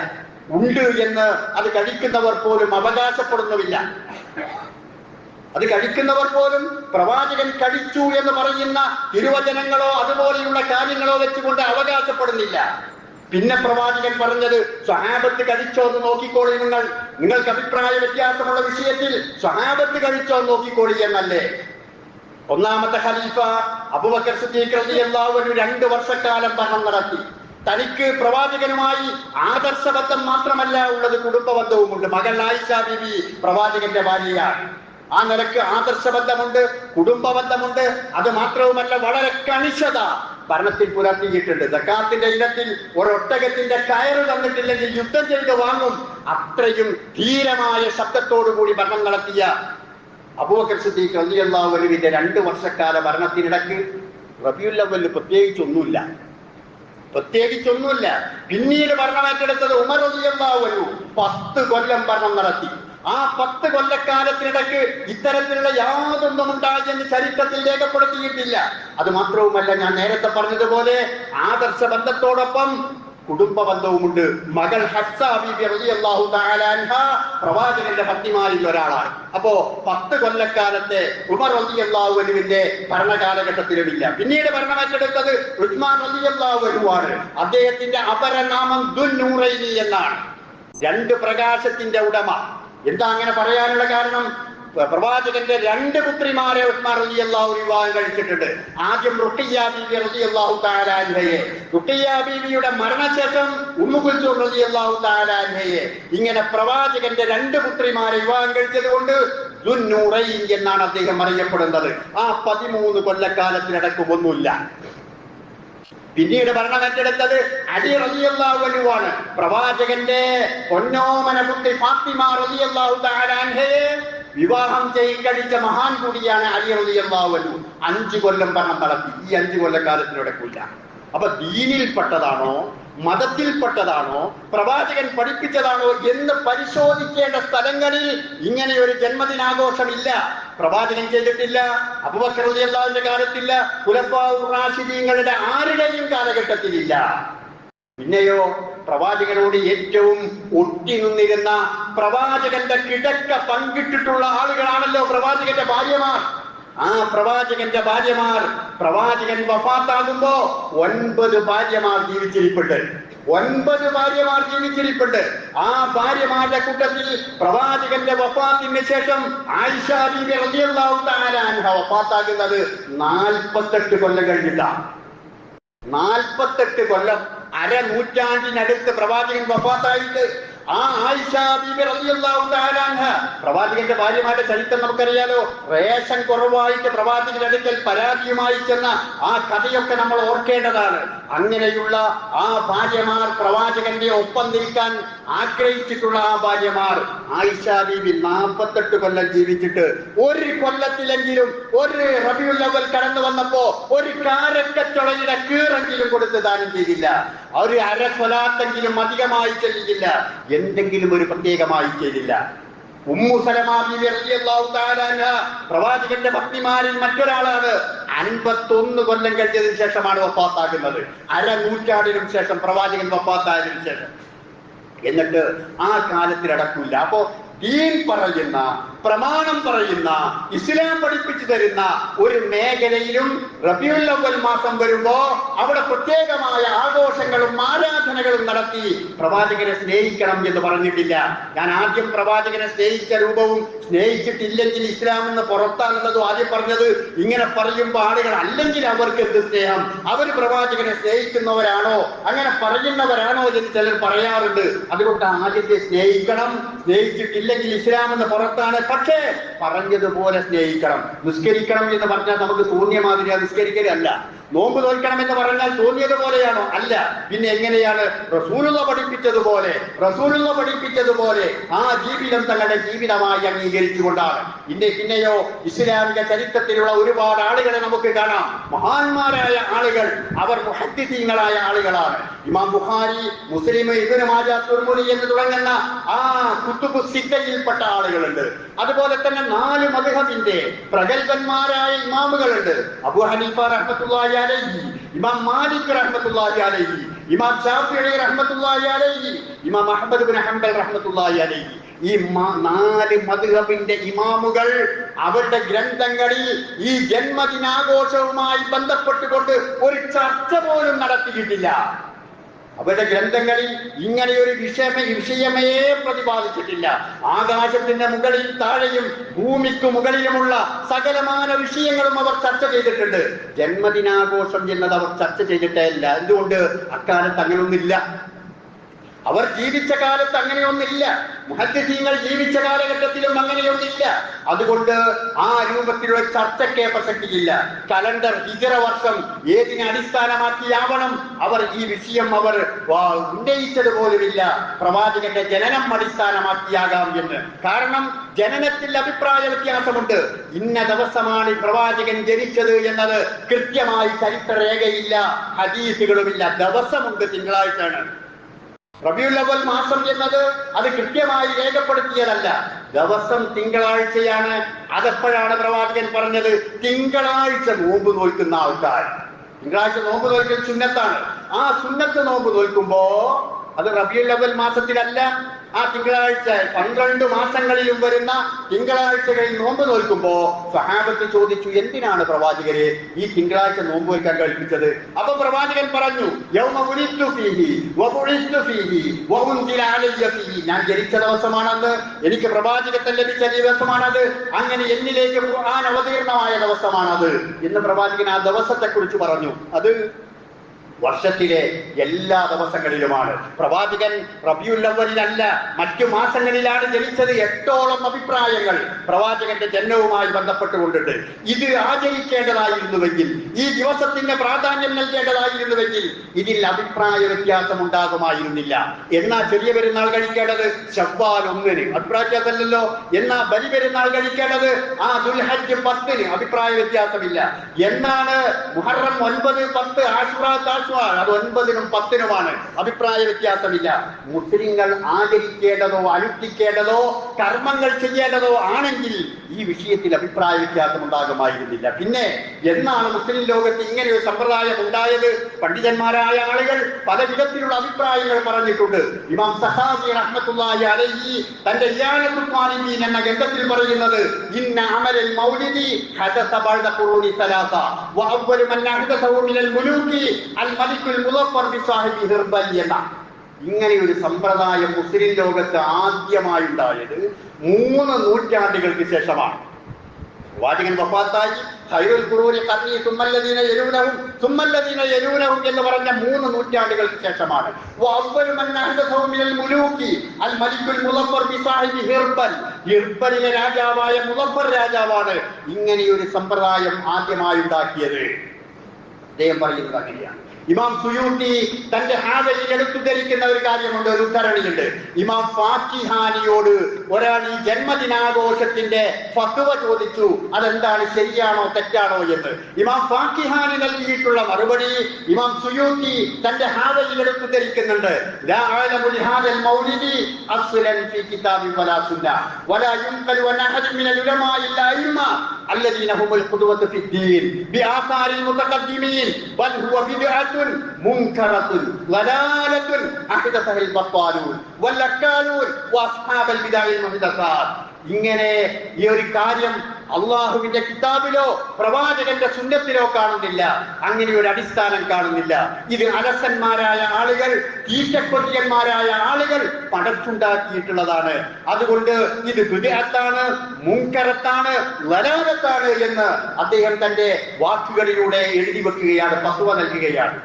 ഉണ്ട് എന്ന് അത് കഴിക്കുന്നവർ പോലും അവകാശപ്പെടുന്നുമില്ല. അത് കഴിക്കുന്നവർ പോലും പ്രവാചകൻ കഴിച്ചു എന്ന് പറയുന്ന തിരുവചനങ്ങളോ അതുപോലെയുള്ള കാര്യങ്ങളോ വെച്ചുകൊണ്ട് അവകാശപ്പെടുന്നില്ല. പിന്നെ പ്രവാചകൻ പറഞ്ഞത്, സ്വഹാബത്ത് കഴിച്ചോ എന്ന് നോക്കിക്കോളി, നിങ്ങൾക്ക് അഭിപ്രായ വ്യത്യാസമുള്ള വിഷയത്തിൽ സ്വഹാബത്ത് കഴിച്ചോ എന്ന് നോക്കിക്കോളി എന്നല്ലേ. ഒന്നാമത്തെ ഖലീഫ അബൂബക്കർ സിദ്ദീഖ് റളിയല്ലാഹു അൻഹു 2 വർഷക്കാലം ഭരണം നടത്തി. തനിക്ക് പ്രവാചകനുമായി ആദർശബന്ധം മാത്രമല്ല ഉള്ളത്, കുടുംബബന്ധവുമുണ്ട്. മകൾ ആയിഷ ബീവി പ്രവാചകന്റെ ഭാര്യയാണ്. ആ നിലക്ക് ആദർശബന്ധമുണ്ട്, കുടുംബബന്ധമുണ്ട്. അത് മാത്രവുമല്ല, വളരെ കണിശത ഭരണത്തിൽ പുലർത്തിയിട്ടുണ്ട്. സക്കാത്തിന്റെ ഇനത്തിൽ ഒരൊട്ടകത്തിന്റെ കയറ് തന്നിട്ടില്ലെങ്കിൽ യുദ്ധം ചെയ്ത് വാങ്ങും. അത്രയും ധീരമായ ശബ്ദത്തോടുകൂടി ഭരണം നടത്തിയ അബൂബക്കർ സിദ്ദീഖ് റളിയല്ലാഹു അൻഹുവിന്റെ 2 വർഷക്കാല ഭരണത്തിനിടയ്ക്ക് റബീഉൽ അവ്വൽ പ്രത്യേകിച്ചൊന്നുമില്ല. പിന്നീട് ഭരണമേറ്റെടുത്തത് ഉമർ റളിയല്ലാഹു അൻഹു 10 കൊല്ലം ഭരണം നടത്തി. ആ 10 കൊല്ലക്കാലത്തിനിടയ്ക്ക് ഇത്തരത്തിലുള്ള യാതൊന്നും ഉണ്ടായി എന്ന് ചരിത്രത്തിൽ രേഖപ്പെടുത്തിയിട്ടില്ല. അത് മാത്രവുമല്ല, ഞാൻ നേരത്തെ പറഞ്ഞതുപോലെ ആദർശ ബന്ധത്തോടൊപ്പം കുടുംബ ബന്ധവുമുണ്ട്. മകൾ ഹഫ്സ ബീബി റളിയല്ലാഹു തആല അൻഹ പ്രവാചകന്റെ പത്നിമാരിൽ ഒരാളാണ്. അപ്പോ 10 കൊല്ലക്കാലത്തെ ഉമർ റളിയല്ലാഹു അൻഹുവിന്റെ ഭരണകാലഘട്ടത്തിലുമില്ല. പിന്നീട് ഭരണമേറ്റെടുത്തത് ഉസ്മാൻ റളിയല്ലാഹു അൻഹു ആണ്. അദ്ദേഹത്തിന്റെ അപരനാമം ദുന്നൂറൈനി എന്നാണ്, 2 പ്രകാശത്തിന്റെ ഉടമ. എന്താ അങ്ങനെ പറയാനുള്ള കാരണം? പ്രവാചകന്റെ 2 പുത്രിമാരെ ഉസ്മാൻ റളിയല്ലാഹു അൻഹു വിവാഹം കഴിച്ചിട്ടുണ്ട്. ആദ്യം റുഖിയ്യ ബീവി റളിയല്ലാഹു തആല അൻഹയെ, റുഖിയ്യ ബീവിയുടെ മരണശേഷം ഉമ്മു കുൽസൂം റളിയല്ലാഹു തആല അൻഹയെ. ഇങ്ങനെ പ്രവാചകന്റെ 2 പുത്രിമാരെ വിവാഹം കഴിച്ചത് കൊണ്ട് ദുന്നൂറൈൻ എന്നാണ് അദ്ദേഹം അറിയപ്പെടുന്നത്. ആ 13 കൊല്ലക്കാലത്തിനിടയ്ക്ക് ഒന്നുമില്ല. പിന്നീട് ഭരണമേറ്റെടുത്തത് അലി റളിയല്ലാഹു അൻഹു ആണ്. പ്രവാചകന്റെ പൊന്നോമന പുത്രി ഫാത്തിമ റളിയല്ലാഹു തആല അൻഹയെ വിവാഹം കഴിച്ച മഹാൻ കൂടിയാണ് അലി റളിയല്ലാഹു അൻഹു. 5 കൊല്ലം ഭരണം നടത്തി. ഈ 5 കൊല്ലക്കാലത്തിനിടയ്ക്കില്ല. അപ്പൊ ദീനിൽപ്പെട്ടതാണോ മതത്തിൽപ്പെട്ടതാണോ പ്രവാചകൻ പഠിപ്പിച്ചതാണോ എന്ന് പരിശോധിക്കേണ്ട സ്ഥലങ്ങളിൽ ഇങ്ങനെ ഒരു ജന്മദിനാഘോഷമില്ല. പ്രവാചകൻ ചെയ്തിട്ടില്ല, അബൂബക്കർ റളിയല്ലാഹുവിന്റെ കാലത്തില്ല, ഖുലഫാഉർ റാഷിദീങ്ങളുടെ ആരുടെയും കാലഘട്ടത്തിലില്ല. പിന്നെയോ പ്രവാചകനോട് ഏറ്റവും ഒട്ടി നിന്നിരുന്ന, പ്രവാചകന്റെ കിടക്ക പങ്കിട്ടിട്ടുള്ള ആളുകളാണല്ലോ പ്രവാചകന്റെ ഭാര്യമാർ. ആ പ്രവാചകന്റെ ഭാര്യമാർ, പ്രവാചകൻ വഫാത്താകുമ്പോ 9 ഭാര്യമാർ ജീവിച്ചിരിപ്പുണ്ട്. 9 ഭാര്യമാർ ജീവിച്ചിരിപ്പുണ്ട്. ആ ഭാര്യമാരുടെ കൂട്ടത്തിൽ പ്രവാചകന്റെ വഫാത്തിന് ശേഷം ആയിഷ ബീബി റളിയല്ലാഹു തആല അൻഹ വഫാത്താകുന്നത് 48 കൊല്ലം കഴിഞ്ഞിട്ടാണ്. 48 കൊല്ലം, അരനൂറ്റാണ്ടിനടുത്ത് പ്രവാചകൻ വഫാത്തായിട്ട് ആ ആയിഷ ബീബി റളിയല്ലാഹു തആല അൻഹ, പ്രവാചകന്റെ ഭാര്യമാരുടെ ചരിത്രം നമുക്കറിയാലോ. റേഷൻ കുറവായിട്ട് പ്രവാചകന്റെ അടുക്കൽ പരാതിയുമായി ചെന്ന ആ കഥയൊക്കെ നമ്മൾ ഓർക്കേണ്ടതാണ്. അങ്ങനെയുള്ള ആ ഭാര്യമാർ, പ്രവാചകന്റെ ഒപ്പം നിൽക്കാൻ ആഗ്രഹിച്ചിട്ടുള്ള ആ ഭാര്യമാർ, ആയിഷ ബീബി 48 കൊല്ലം ജീവിച്ചിട്ട് ഒരു കൊല്ലത്തിലെങ്കിലും ഒരു റബീഉൽ അവ്വൽ കടന്നു വന്നപ്പോ ഒരു കാരക്കച്ചൊളയുടെ കീറെങ്കിലും കൊടുത്ത് ദാനം ചെയ്തില്ല. ഒരു അരസ്വലാത്തെങ്കിലും അധികമായി ചെല്ലിയില്ല. എന്തെങ്കിലും ഒരു പ്രത്യേകമായി ചെയ്തില്ല. ഉമ്മു സലമാ ബിബി റളിയല്ലാഹു തആല അൻഹ പ്രവാചകന്റെ ഭക്തിമാരിൽ മറ്റൊരാളാണ്. 51 കൊല്ലം കഴിഞ്ഞതിന് ശേഷമാണ് വഫാത്താകുന്നത്. അരനൂറ്റാണ്ടിനും ശേഷം പ്രവാചകൻ വഫാത്തായതിനു ശേഷം. എന്നിട്ട് ആ കാലത്തിലടക്കില്ല. അപ്പോ ദീൻ പറയുന്ന, പ്രമാണം പറയുന്ന, ഇസ്ലാം പഠിപ്പിച്ചു തരുന്ന ഒരു മേഖലയിലും റബീഉൽ അവ്വൽ മാസം വരുമ്പോ അവിടെ പ്രത്യേകമായ ആഘോഷങ്ങളും ആരാധനകളും നടത്തി പ്രവാചകനെ സ്നേഹിക്കണം എന്ന് പറഞ്ഞിട്ടില്ല. ഞാൻ ആദ്യം പ്രവാചകനെ സ്നേഹിച്ച രൂപവും സ്നേഹിച്ചിട്ടില്ലെങ്കിൽ ഇസ്ലാം എന്ന് പുറത്താകുന്നതും ആദ്യം പറഞ്ഞത്. ഇങ്ങനെ പറയുമ്പോ ആളുകൾ അല്ലെങ്കിൽ അവർക്ക് എന്ത് സ്നേഹം, അവർ പ്രവാചകനെ സ്നേഹിക്കുന്നവരാണോ, അങ്ങനെ പറയുന്നവരാണോ എന്ന് ചിലർ പറയാറുണ്ട്. അതുകൊണ്ട് ആദ്യത്തെ സ്നേഹിക്കണം, സ്നേഹിച്ചിട്ടില്ലെങ്കിൽ ഇസ്ലാം എന്ന് പുറത്താണ്. പക്ഷേ പറഞ്ഞതുപോലെ സ്നേഹിക്കണം. നിസ്കരിക്കണം എന്ന് പറഞ്ഞാൽ നമുക്ക് തോന്നിയ മാതിരി നിസ്കരിക്കലല്ല. നോമ്പ് നോൽക്കണം എന്ന് പറഞ്ഞാൽ തോന്നിയതുപോലെയാണോ? അല്ല. പിന്നെ എങ്ങനെയാണ്? റസൂലുള്ള പഠിപ്പിച്ചതുപോലെ ആ ജീവിതം തങ്ങളുടെ ജീവിതമായി അംഗീകരിച്ചുകൊണ്ടാണ്. പിന്നെയോ ഇസ്ലാമിക ചരിത്രത്തിലുള്ള ഒരുപാട് ആളുകളെ നമുക്ക് കാണാം. മഹാന്മാരായ ആളുകൾ, അവർ മുഹദ്ദിസീങ്ങളായ ആളുകളാണ്. ഇമാം ബുഖാരി, മുസ്ലിം, ഇബ്നു മാജ, തുർമുദി എന്ന് തുടങ്ങുന്ന ആ കുത്തുബു സിത്തയിൽപ്പെട്ട ആളുകളുണ്ട്. അതുപോലെ തന്നെ 4 മദ്ഹബിന്റെ പ്രഗൽഭന്മാരായ ഇമാമുകളുണ്ട്. അബൂ ഹനീഫ റഹ്മത്തുള്ളാഹി അലൈഹി, ഇമാം മാലിക് റഹ്മത്തുള്ളാഹി അലൈഹി, ഇമാം ശാഫിഈ റഹ്മത്തുള്ളാഹി അലൈഹി, ഇമാം അഹ്മദ് ഇബ്നു ഹംബൽ റഹ്മത്തുള്ളാഹി അലൈഹി. ഈ 4 മദ്ഹബിന്റെ ഇമാമുകൾ അവരുടെ ഗ്രന്ഥങ്ങളിൽ ഈ ജന്മദിനാഘോഷവുമായി ബന്ധപ്പെട്ടുകൊണ്ട് ഒരു ചർച്ച പോലും നടത്തിയിട്ടില്ല. അവരുടെ ഗ്രന്ഥങ്ങളിൽ ഇങ്ങനെ ഒരു വിഷയമേ പ്രതിപാദിച്ചിട്ടില്ല. ആകാശത്തിന്റെ മുകളിൽ താഴെയും ഭൂമിക്ക് മുകളിലുമുള്ള സകലമാന വിഷയങ്ങളും അവർ ചർച്ച ചെയ്തിട്ടുണ്ട്. ജന്മദിനാഘോഷം എന്നത് അവർ ചർച്ച ചെയ്തിട്ടേ ഇല്ല. എന്തുകൊണ്ട്? അക്കാലത്ത് അങ്ങനെയൊന്നില്ല. അവർ ജീവിച്ച കാലത്ത് അങ്ങനെയൊന്നില്ല. മുഹദ്ദിസീങ്ങൾ ജീവിച്ച കാലഘട്ടത്തിലും അങ്ങനെയൊന്നില്ല. അതുകൊണ്ട് ആ രൂപത്തിലുള്ള ചർച്ചയ്ക്ക് പ്രസക്തിയില്ല. കലണ്ടർ ഹിജറ വർഷം ഏതിനെ അടിസ്ഥാനമാക്കിയാവണം അവർ ഈ വിഷയം അവർ ഉന്നയിച്ചത് പോലുമില്ല. പ്രവാചകന്റെ ജനനം അടിസ്ഥാനമാക്കിയാകാം എന്ന്. കാരണം ജനനത്തിൽ അഭിപ്രായ വ്യത്യാസമുണ്ട്. ഇന്ന ദിവസമാണ് പ്രവാചകൻ ജനിച്ചത് എന്നത് കൃത്യമായി ചരിത്രരേഖയില്ല, ഹദീസുകളുമില്ല. ദിവസമുണ്ട്, തിങ്കളാഴ്ചയാണ്. റബീഉൽ അവ്വൽ മാസം എന്നത് അത് കൃത്യമായി രേഖപ്പെടുത്തിയതല്ല. ദിവസം തിങ്കളാഴ്ചയാണ്. അതെപ്പോഴാണ് പ്രവാചകൻ പറഞ്ഞത്? തിങ്കളാഴ്ച നോമ്പ് നോൽക്കുന്ന ആൾക്കാർ, തിങ്കളാഴ്ച നോമ്പ് നോൽക്കൽ സുന്നത്താണ്. ആ സുന്നത്ത് നോമ്പ് നോൽക്കുമ്പോ അത് റബീഉൽ അവ്വൽ മാസത്തിലല്ല. ആ തിങ്കളാഴ്ച 12 മാസങ്ങളിലും വരുന്ന തിങ്കളാഴ്ചകളിൽ നോമ്പ് നോൽക്കുമ്പോ സഹാബത്ത് ചോദിച്ചു, എന്തിനാണ് പ്രവാചകരെ ഈ തിങ്കളാഴ്ച നോമ്പ് വയ്ക്കാൻ കൽപ്പിച്ചത്? അപ്പൊ പ്രവാചകൻ പറഞ്ഞു, യൗമ ഉലിദ്തു ഫീഹി വബുഇസ്തു ഫീഹി വഉൻസില അലയ്യ ഫീഹി. ഞാൻ ജനിച്ച ദിവസമാണത്, എനിക്ക് പ്രവാചകത്വം ലഭിച്ച ദിവസമാണത്, അങ്ങനെ എന്നിലേക്ക് ഖുർആൻ അവതീർണമായ ദിവസമാണത് എന്ന് പ്രവാചകൻ ആ ദിവസത്തെ കുറിച്ച് പറഞ്ഞു. അത് വർഷത്തിലെ എല്ലാ ദിവസങ്ങളിലുമാണ്. പ്രവാചകൻ റബീഉൽ അവ്വലിലല്ല, മറ്റു മാസങ്ങളിലാണ് ജനിച്ചത്. 8ഓളം അഭിപ്രായങ്ങൾ പ്രവാചകന്റെ ജന്മവുമായി ബന്ധപ്പെട്ടുകൊണ്ടിട്ട് ഇത് ആചരിക്കേണ്ടതായിരുന്നുവെങ്കിൽ ഈ ദിവസത്തിന് പ്രാധാന്യം നൽകേണ്ടതായിരുന്നുവെങ്കിൽ ഇതിൽ അഭിപ്രായ വ്യത്യാസം ഉണ്ടാകുമായിരുന്നില്ല. എന്നാ ചെറിയ പെരുന്നാൾ കഴിക്കേണ്ടത് ശവ്വാൽ 1-ന്, അഭിപ്രായ വ്യത്യാസമല്ലല്ലോ. എന്നാ ബലി പെരുന്നാൾ കഴിക്കേണ്ടത് ദുൽഹജ്ജ് 10-ന്, അഭിപ്രായ വ്യത്യാസമില്ല. എന്നാണ് മുഹറം 9, 10, ആശുറ, താശുആ അത് 9-നും 10-നുമാണ്, അഭിപ്രായ വ്യത്യാസമില്ല. മുസ്ലിങ്ങൾ ആചരിക്കേണ്ടതോ അനുഷ്ഠിക്കേണ്ടതോ കർമ്മങ്ങൾ ചെയ്യേണ്ടതോ ആണെങ്കിൽ ഈ വിഷയത്തിൽ അഭിപ്രായ വ്യത്യാസം ഉണ്ടാകുമായിരുന്നില്ല. പിന്നെ എന്നാണ് മുസ്ലിം ലോകത്ത് ഇങ്ങനെ ഒരു സമ്പ്രദായം ഉണ്ടായത്? പണ്ഡിതന്മാരായ ആളുകൾ പല വിധത്തിലുള്ള അഭിപ്രായങ്ങൾ പറഞ്ഞിട്ടുണ്ട്. ഇമാം സഖാവി റഹ്മത്തുള്ളാഹി അലൈഹി തന്റെ ഇയാനത്തുൽ ത്വാലിബീൻ എന്ന ഗ്രന്ഥത്തിൽ പറയുന്നത് ഇന്ന അമലൽ മൗലിദി ഹദസ ബഅദ ഖുറൂനി സലാസ വ അവ്വലു മൻ അഹദസഹു മിനൽ മുലൂകി അൽ മലിക്കുൽ മുളഫർ ബി സാഹിബി ഹിർബലിയ. ഇങ്ങനെ ഒരു സമ്പ്രദായം മുസ്ലിം ലോകത്ത് ആദ്യമായി ഉണ്ടായത് 3 നൂറ്റാണ്ടുകൾക്ക് ശേഷമാണ്. പ്രവാചകൻ വഫാത്തായി ഖൈറുൽ ഖുറൂനി ഖർനി സുമ്മല്ലദീന യലൂനഹും സുമ്മല്ലദീന യലൂനഹും എന്ന് പറഞ്ഞ 3 നൂറ്റാണ്ടുകൾക്ക് ശേഷമാണ്. വഅവ്വലു മൻ അഹദസഹു മിനൽ മുലൂകി അൽ മലിക്കുൽ മുളഫർ ബി സാഹിബി ഹിർബൽ. ഹിർബലിലെ രാജാവായ മുളഫർ രാജാവാണ് ഇങ്ങനെയൊരു സമ്പ്രദായം ആദ്യമായി ഉണ്ടാക്കിയത്. അദ്ദേഹം പറയുന്നത് അങ്ങനെയാണ്. ഇമാം സുയൂത്തി തന്റെ ഹാദയിൽ എടുത്തുദ്ധരിക്കുന്ന ഒരു കാര്യമുണ്ട്, ഒരു ഉദ്ധരണിയുണ്ട്. ഇമാം ഫാക്കിഹാനിയോട് ഒരാൾ ഈ ജന്മദിനാഘോഷത്തിന്റെ ഫത്വ ചോദിച്ചു, അതെന്താണ്, ശരിയാണോ തെറ്റാണോ എന്ന്. ഇമാം ഫാക്കിഹാനി നൽകിയിട്ടുള്ള മറുപടി ഇമാം സുയൂത്തി തന്റെ ഹാദയിൽ എടുത്തുദ്ധരിക്കുന്നുണ്ട്. ലാ അഅലമു ലിഹാദൽ മൗലിദി അസ്ലൻ ഫീ കിതാബി വലാ സുന്ന വലാ യുൻഖലു അൻ അഹദൻ മിനൽ ഉലമാഇൽ അഇമ്മ الذين هم القدوة في الدين بآثار المتقدمين بل هو بدعة منكرة ضلالة أحدثها البطالون واللكالون وأصحاب البدع المحدثات. ഇങ്ങനെ ഈ ഒരു കാര്യം അള്ളാഹുവിന്റെ കിതാബിലോ പ്രവാചകന്റെ സുന്നത്തിലോ കാണുന്നില്ല. അങ്ങനെ ഒരു അടിസ്ഥാനം കാണുന്നില്ല. ഇത് അലസന്മാരായ ആളുകൾ, ഈറ്റക്കൊതിയന്മാരായ ആളുകൾ പടച്ചുണ്ടാക്കിയിട്ടുള്ളതാണ്. അതുകൊണ്ട് ഇത് ബിദ്അത്താണ്, മുൻകറത്താണ്, വലാലത്താണ് എന്ന് അദ്ദേഹം തന്റെ വാക്കുകളിലൂടെ എഴുതി വെക്കുകയാണ്, ഫത്വ നൽകുകയാണ്.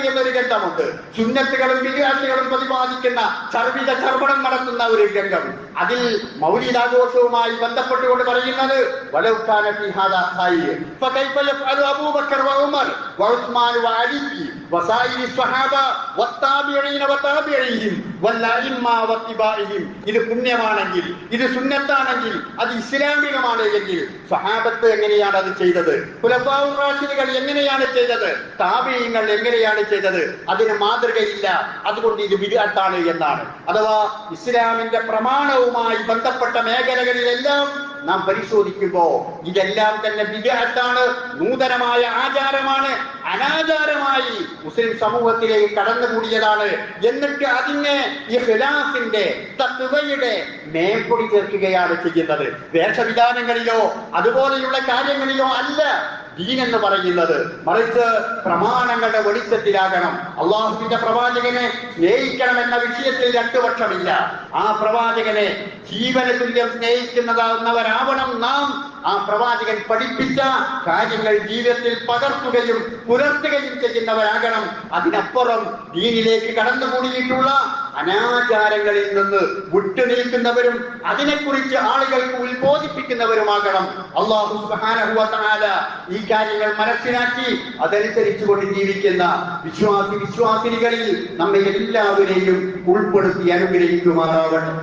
എന്നൊരു ഗ്രന്ഥമുണ്ട്. സുന്നത്തുകളും ബിദ്അത്തുകളും പ്രതിപാദിക്കുന്ന ചർവിത ചർവണം നടത്തുന്ന ഒരു ഗ്രന്ഥം. അതിൽ മൗലിദാഘോഷവുമായി ബന്ധപ്പെട്ടുകൊണ്ട് പറയുന്നത് വലൗകാന ഫീ ഹാദാ ഖൈർ ഫകൈഫ യഫ്അലു അബൂബക്കർ വഉമർ വഉസ്മാൻ വഅലി വസായിരി സ്വഹാബ വത്താബിഈന വതാബിഈഹിം വല്ലഇമ്മ വത്തിബാഇഹിം. ഇത് പുണ്യമാണെങ്കിൽ, ഇത് സുന്നത്താണെങ്കിൽ, അത് ഇസ്ലാമികമാണ് എങ്കിൽ സ്വഹാബത്ത് എങ്ങനെയാണ് അത് ചെയ്തത്? ഖുലഫാഉർ റാഷിദുകൾ എങ്ങനെയാണ് ചെയ്തത്? താബിഈങ്ങൾ എങ്ങനെയാണ് ചെയ്തത്? അതിന് മാതൃകയില്ല. അതുകൊണ്ട് ഇത് ബിദ്അത്താണ് എന്നാണ്. അഥവാ ഇസ്ലാമിന്റെ പ്രമാണവുമായി ബന്ധപ്പെട്ട മേഖലകളിലെല്ലാം നാം പരിശോധിക്കുമ്പോ ഇതെല്ലാം തന്നെ ബിദ്അത്താണ്, നൂതനമായ ആചാരമാണ്, അനാചാരമായി മുസ്ലിം സമൂഹത്തിലേക്ക് കടന്നുകൂടിയതാണ്. എന്നിട്ട് അതിനെ ഈ ഖിലാഫിന്റെ തഖ്വയുടെ മേൽപ്പൊടി ചേർക്കുകയാണ് ചെയ്യുന്നത്. വേഷവിധാനങ്ങളിലോ അതുപോലെയുള്ള കാര്യങ്ങളിലോ അല്ല ദീൻ എന്ന് പറയുന്നത്. മറിച്ച് പ്രമാണങ്ങളുടെ വെളിച്ചത്തിലാകണം. അള്ളാഹുവിന്റെ പ്രവാചകനെ സ്നേഹിക്കണമെന്ന വിഷയത്തിൽ 2 പക്ഷമില്ല. ആ പ്രവാചകനെ ജീവന തുല്യം സ്നേഹിക്കുന്നതാവുന്നവരാവണം നാം. ആ പ്രവാചകൻ പഠിപ്പിച്ച കാര്യങ്ങൾ ജീവിതത്തിൽ പകർത്തുകയും പുലർത്തുകയും ചെയ്യുന്നവരാകണം. അതിനപ്പുറം ദീനിലേക്ക് കടന്നുകൂടിയിട്ടുള്ള അനാചാരങ്ങളിൽ നിന്ന് വിട്ടുനിൽക്കുന്നവരും അതിനെക്കുറിച്ച് ആളുകൾക്ക് ഉത്ബോധിപ്പിക്കുന്നവരുമാകണം. അല്ലാഹു സുബ്ഹാനഹു വ തആല ഈ കാര്യങ്ങൾ മനസ്സിലാക്കി അതനുസരിച്ചുകൊണ്ട് ജീവിക്കുന്ന വിശ്വാസിനികളിൽ നമ്മെ എല്ലാവരെയും ഉൾപ്പെടുത്തി അനുഗ്രഹിക്കുമാറാവണം.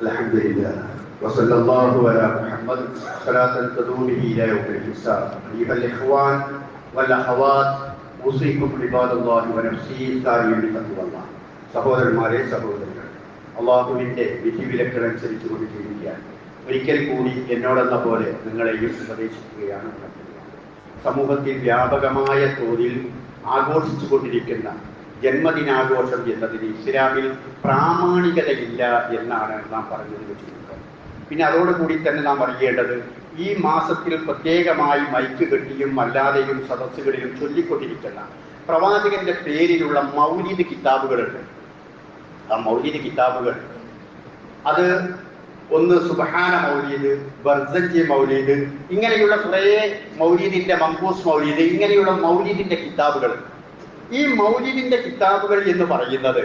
അൽഹംദുലില്ലാഹ് വസല്ലല്ലാഹു അലാ മുഹമ്മദ് സ്വലാത്തൻ തദൂമിഹി ഇലാ യൗമിൽ ഹിസാബ്. അയ്യുഹൽ ഇഖ്വാൻ വൽ അഖവാത്ത് ഉസീകും ബിഇബാദല്ലാഹി വനഫ്സി താരിയം ബിതഖ്വല്ലാഹ്. സഹോദരന്മാരെ, സഹോദരികൾ, അള്ളാഹുവിന്റെ വിധിവിലക്കനുസരിച്ച് കൊണ്ട് ജീവിക്കാൻ ഒരിക്കൽ കൂടി എന്നോടെന്ന പോലെ നിങ്ങളെയും ഉപദേശിക്കുകയാണ്. സമൂഹത്തിൽ വ്യാപകമായ തോതിൽ ആഘോഷിച്ചു കൊണ്ടിരിക്കുന്ന ജന്മദിനാഘോഷം എന്നതിന് ഇസ്ലാമിൽ പ്രാമാണികതയില്ല എന്നാണ് നാം പറഞ്ഞതിന് ചുരുക്കം. പിന്നെ അതോടുകൂടി തന്നെ നാം അറിയേണ്ടത് ഈ മാസത്തിൽ പ്രത്യേകമായി മൈക്ക് കെട്ടിയും അല്ലാതെയും സദസ്സുകളിലും ചൊല്ലിക്കൊണ്ടിരിക്കുന്ന പ്രവാചകന്റെ പേരിലുള്ള മൗലിദ് കിതാബുകളുണ്ട്. ആ മൗലിദ് കിതാബുകൾ അത് ഒന്ന് സുബ്ഹാന മൗലിദ്, ബർസഞ്ചി മൗലിദ്, ഇങ്ങനെയുള്ള കുറേ മൗലിദിന്റെ മംബൂസ് മൗലിദ്, ഇങ്ങനെയുള്ള മൗലിദിന്റെ കിതാബുകൾ. ഈ മൗലിദിന്റെ കിതാബുകൾ എന്ന് പറയുന്നത്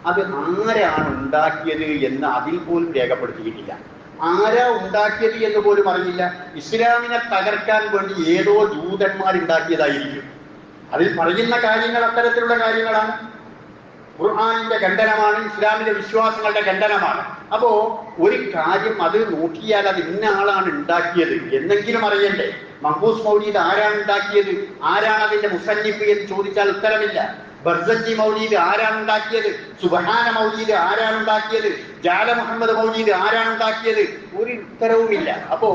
അത് ആരാണ് ഉണ്ടാക്കിയത് എന്ന് അതിൽ പോലും രേഖപ്പെടുത്തിയിട്ടില്ല. ആരാ ഉണ്ടാക്കിയത് എന്ന് പോലും അറിയില്ല. ഇസ്ലാമിനെ തകർക്കാൻ വേണ്ടി ഏതോ ജൂതന്മാരുണ്ടാക്കിയതായിരിക്കും. അതിൽ പറയുന്ന കാര്യങ്ങൾ അത്തരത്തിലുള്ള കാര്യങ്ങളാണ്. ഖുർആനിന്റെ ഖണ്ഡനമാണ്, ഇസ്ലാമിന്റെ വിശ്വാസങ്ങളുടെ ഖണ്ഡനമാണ്. അപ്പോ ഒരു കാര്യം അത് നോക്കിയാൽ അത് ഇന്ന ആളാണ് ഉണ്ടാക്കിയത് എന്നെങ്കിലും അറിയണ്ടേ. മഖ്ബൂസ് മൗലീദ് ആരാണ് ഉണ്ടാക്കിയത്, ആരാണ് അതിന്റെ മുസന്നിഫ് എന്ന് ചോദിച്ചാൽ ഉത്തരമില്ല. ബർസഞ്ചി മൗലീദ് ആരാണ് ഉണ്ടാക്കിയത്, സുബ്ഹാന മൗലീദ് ആരാണ് ഉണ്ടാക്കിയത്, ജാല മുഹമ്മദ് മൗലീദ് ആരാണ് ഉണ്ടാക്കിയത്, ഒരു ഉത്തരവുമില്ല. അപ്പോ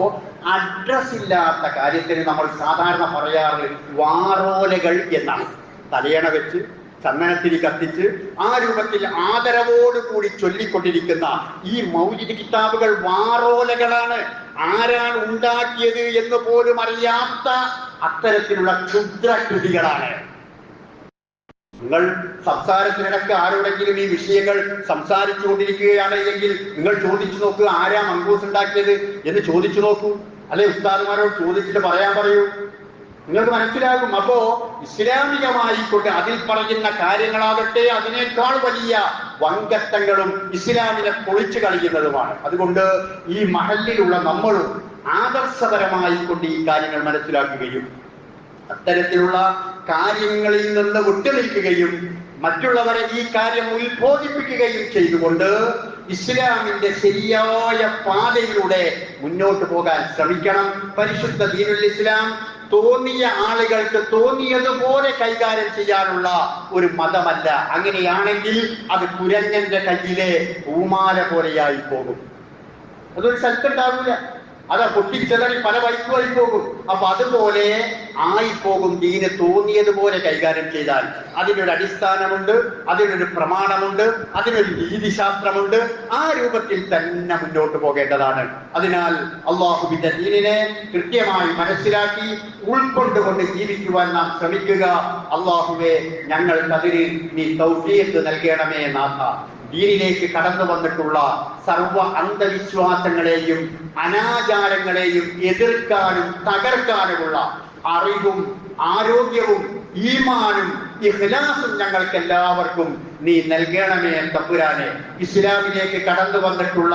അഡ്രസ് ഇല്ലാത്ത കാര്യത്തിന് നമ്മൾ സാധാരണ പറയാറ് വാറോലകൾ എന്നാണ്. തലയണ വെച്ച് ചന്ദനത്തിരി കത്തിച്ച് ആ രൂപത്തിൽ ആദരവോടുകൂടി ചൊല്ലിക്കൊണ്ടിരിക്കുന്ന ഈ മൗലിദ് കിതാബുകൾ വാറോലകളാണ്. ആരാണ് ഉണ്ടാക്കിയത് എന്ന് പോലും അറിയാത്ത അത്തരത്തിലുള്ള ക്ഷുദ്രകൃതികളാണ്. നിങ്ങൾ സംസാരത്തിനിടയ്ക്ക് ആരോടെങ്കിലും ഈ വിഷയങ്ങൾ സംസാരിച്ചു കൊണ്ടിരിക്കുകയാണ് എങ്കിൽ നിങ്ങൾ ചോദിച്ചു നോക്കുക, ആരാ മങ്കൂസ് ഉണ്ടാക്കിയത് എന്ന് ചോദിച്ചു നോക്കൂ. അല്ലെ ഉസ്താദുമാരോട് ചോദിച്ചിട്ട് പറയാൻ പറയൂ, നിങ്ങൾക്ക് മനസ്സിലാകും. അപ്പോ ഇസ്ലാമികമായിക്കൊണ്ട് അതിൽ പറയുന്ന കാര്യങ്ങളാകട്ടെ അതിനേക്കാൾ വലിയ വങ്കത്തങ്ങളും ഇസ്ലാമിനെ പൊളിച്ചു കളിക്കുന്നതുമാണ്. അതുകൊണ്ട് ഈ മഹല്ലിലുള്ള നമ്മളും ആദർശപരമായിക്കൊണ്ട് ഈ കാര്യങ്ങൾ മനസ്സിലാക്കുകയും അത്തരത്തിലുള്ള കാര്യങ്ങളിൽ നിന്ന് വിട്ടുനിൽക്കുകയും മറ്റുള്ളവരെ ഈ കാര്യം ഉത്ബോധിപ്പിക്കുകയും ചെയ്തുകൊണ്ട് ഇസ്ലാമിന്റെ ശരിയായ പാതയിലൂടെ മുന്നോട്ട് പോകാൻ ശ്രമിക്കണം. പരിശുദ്ധ ദീനുൽ ഇസ്ലാം തോന്നിയ ആളുകൾക്ക് തോന്നിയതുപോലെ കൈകാര്യം ചെയ്യാനുള്ള ഒരു മതമല്ല. അങ്ങനെയാണെങ്കിൽ അത് കുരങ്ങന്റെ കയ്യിലെ പൂമാല പോലെയായി പോകും. അതൊരു സ്ഥലത്തുണ്ടാവില്ല. അത് പൊട്ടിച്ചെതറി പല വഴിക്കുമായി പോകും. അപ്പൊ അതുപോലെ ആയിപ്പോകും ദീന് തോന്നിയതുപോലെ കൈകാര്യം ചെയ്താൽ. അതിനൊരു അടിസ്ഥാനമുണ്ട്, അതിനൊരു പ്രമാണമുണ്ട്, അതിനൊരു രീതിശാസ്ത്രമുണ്ട്. ആ രൂപത്തിൽ തന്നെ മുന്നോട്ട് പോകേണ്ടതാണ്. അതിനാൽ അള്ളാഹുവിന്റെ ദീനിനെ കൃത്യമായി മനസ്സിലാക്കി ഉൾക്കൊണ്ടുകൊണ്ട് ജീവിക്കുവാൻ നാം ശ്രമിക്കുക. അള്ളാഹുവെ, ഞങ്ങൾക്കതിന് നീ തൗഫീഖ് നൽകണമേ നാഥ. ദീനിലേക്ക് കടന്നു വന്നിട്ടുള്ള സർവ അന്ധവിശ്വാസങ്ങളെയും അനാചാരങ്ങളെയും എതിർക്കാനും തകർക്കാനുമുള്ള അറിവും ആരോഗ്യവും ഈമാനും ഇഖ്ലാസും ഞങ്ങൾക്ക് എല്ലാവർക്കും നീ നൽകണമേ തമ്പുരാനെ. ഇസ്ലാമിലേക്ക് കടന്നു വന്നിട്ടുള്ള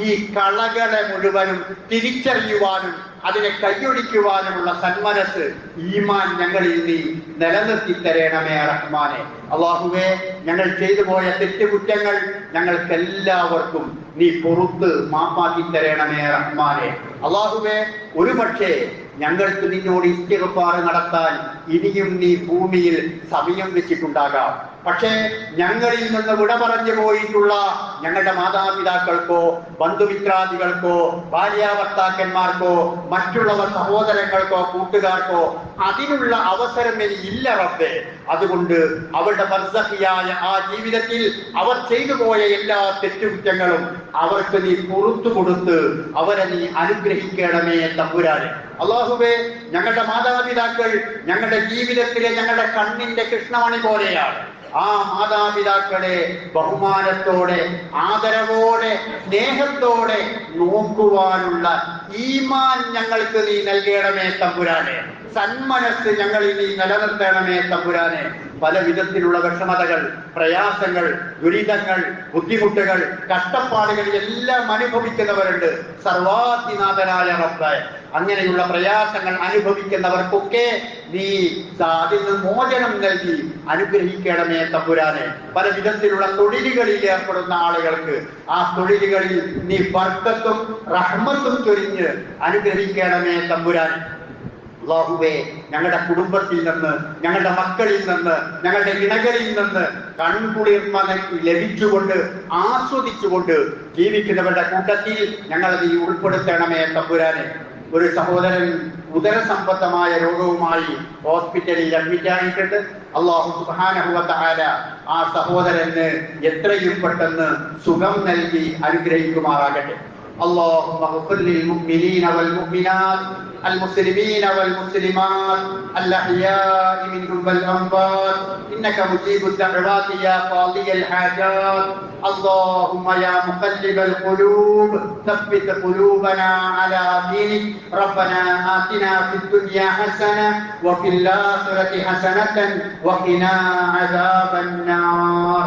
ഈ കളകളെ മുഴുവനും തിരിച്ചറിയുവാനും അതിനെ കൈയൊഴിക്കുവാനുമുള്ള സന്മനസ് ഈമാൻ ഞങ്ങളിൽ നീ നിലനിർത്തി തരണമേ റഹ്മാനെ. അള്ളാഹുവേ, ഞങ്ങൾ ചെയ്തു പോയ തെറ്റുകുറ്റങ്ങൾ ഞങ്ങൾക്കെല്ലാവർക്കും നീ പുറത്ത് മാപ്പാക്കി തരണമേ റഹ്മാനെ. അള്ളാഹുവേ, ഒരുപക്ഷേ ഞങ്ങൾക്ക് നിന്നോട് ഇസ്തിഗ്ഫാർ നടത്താൻ ഇനിയും നീ ഭൂമിയിൽ സമയം വെച്ചിട്ടുണ്ടാകാം. പക്ഷേ ഞങ്ങളിൽ നിന്ന് വിട പറഞ്ഞു പോയിട്ടുള്ള ഞങ്ങളുടെ മാതാപിതാക്കൾക്കോ ബന്ധുമിത്രാദികൾക്കോ ഭാര്യാഭർത്താക്കന്മാർക്കോ മറ്റുള്ളവർ സഹോദരങ്ങൾക്കോ കൂട്ടുകാർക്കോ അതിനുള്ള അവസരം ഇനി ഇല്ല റബ്ബേ. അതുകൊണ്ട് അവരുടെ ബർസഖിയായ ആ ജീവിതത്തിൽ അവർ ചെയ്തു പോയ എല്ലാ തെറ്റുകുറ്റങ്ങളും അവർക്ക് നീ പുറത്തു കൊടുത്ത് അവരെ നീ അനുഗ്രഹിക്കണമേ തമ്പുരാനെ. അല്ലാഹുവേ, ഞങ്ങളുടെ മാതാപിതാക്കൾ ഞങ്ങളുടെ ജീവിതത്തിലെ ഞങ്ങളുടെ കണ്ണിന്റെ കൃഷ്ണമണി പോലെയാണ്. ആ മാതാപിതാക്കളെ ബഹുമാനത്തോടെ ആദരവോടെ സ്നേഹത്തോടെ നോക്കുവാനുള്ള ഈമാൻ ഞങ്ങൾക്ക് നീ നൽകണമേ തമ്പുരാനെ. സന്മനസ് ഞങ്ങളിൽ നീ നിലനിർത്തണമേ തമ്പുരാനെ. പല വിധത്തിലുള്ള വിഷമതകൾ, പ്രയാസങ്ങൾ, ദുരിതങ്ങൾ, ബുദ്ധിമുട്ടുകൾ, കഷ്ടപ്പാടുകൾ എല്ലാം അനുഭവിക്കുന്നവരുണ്ട്. സർവാധിനാഥനായ റബ്ബേ, അങ്ങനെയുള്ള പ്രയാസങ്ങൾ അനുഭവിക്കുന്നവർക്കൊക്കെ നീ അതിൽ നിന്ന് മോചനം നൽകി അനുഗ്രഹിക്കണമേ തമ്പുരാനെ. പല വിധത്തിലുള്ള തൊഴിലുകളിൽ ഏർപ്പെടുന്ന ആളുകൾക്ക് ആ തൊഴിലുകളിൽ നീ ബർക്കത്തും റഹ്മത്തും ചൊരിഞ്ഞ് അനുഗ്രഹിക്കണമേ തമ്പുരാനെ. അല്ലാഹുവേ, ഞങ്ങളുടെ കുടുംബത്തിൽ നിന്ന്, ഞങ്ങളുടെ മക്കളിൽ നിന്ന്, ഞങ്ങളുടെ ഇണകളിൽ നിന്ന് കൺകുളിർമ ലഭിച്ചുകൊണ്ട് ആസ്വദിച്ചുകൊണ്ട് ജീവിക്കുന്നവരുടെ കൂട്ടത്തിൽ ഞങ്ങളെ നീ ഉൾപ്പെടുത്തണമേ തമ്പുരാനെ. ഒരു സഹോദരൻ ഉദരസംബന്ധമായ രോഗവുമായി ഹോസ്പിറ്റലിൽ അഡ്മിറ്റ് ആയിട്ടുണ്ട്. അല്ലാഹു സുബ്ഹാനഹു വ തആല ആ സഹോദരന് എത്രയും പെട്ടെന്ന് സുഖം നൽകി അനുഗ്രഹിക്കുമാറാകട്ടെ. اللهم اغفر للمؤمنين والمؤمنات المسلمين والمسلمات الأحياء منهم والأموات إنك مجيب الدعوات يا قاضي الحاجات. اللهم يا مقلب القلوب ثبت قلوبنا على دينك. ربنا آتنا في الدنيا حسنة وفي الآخرة حسنة وقنا عذاب النار.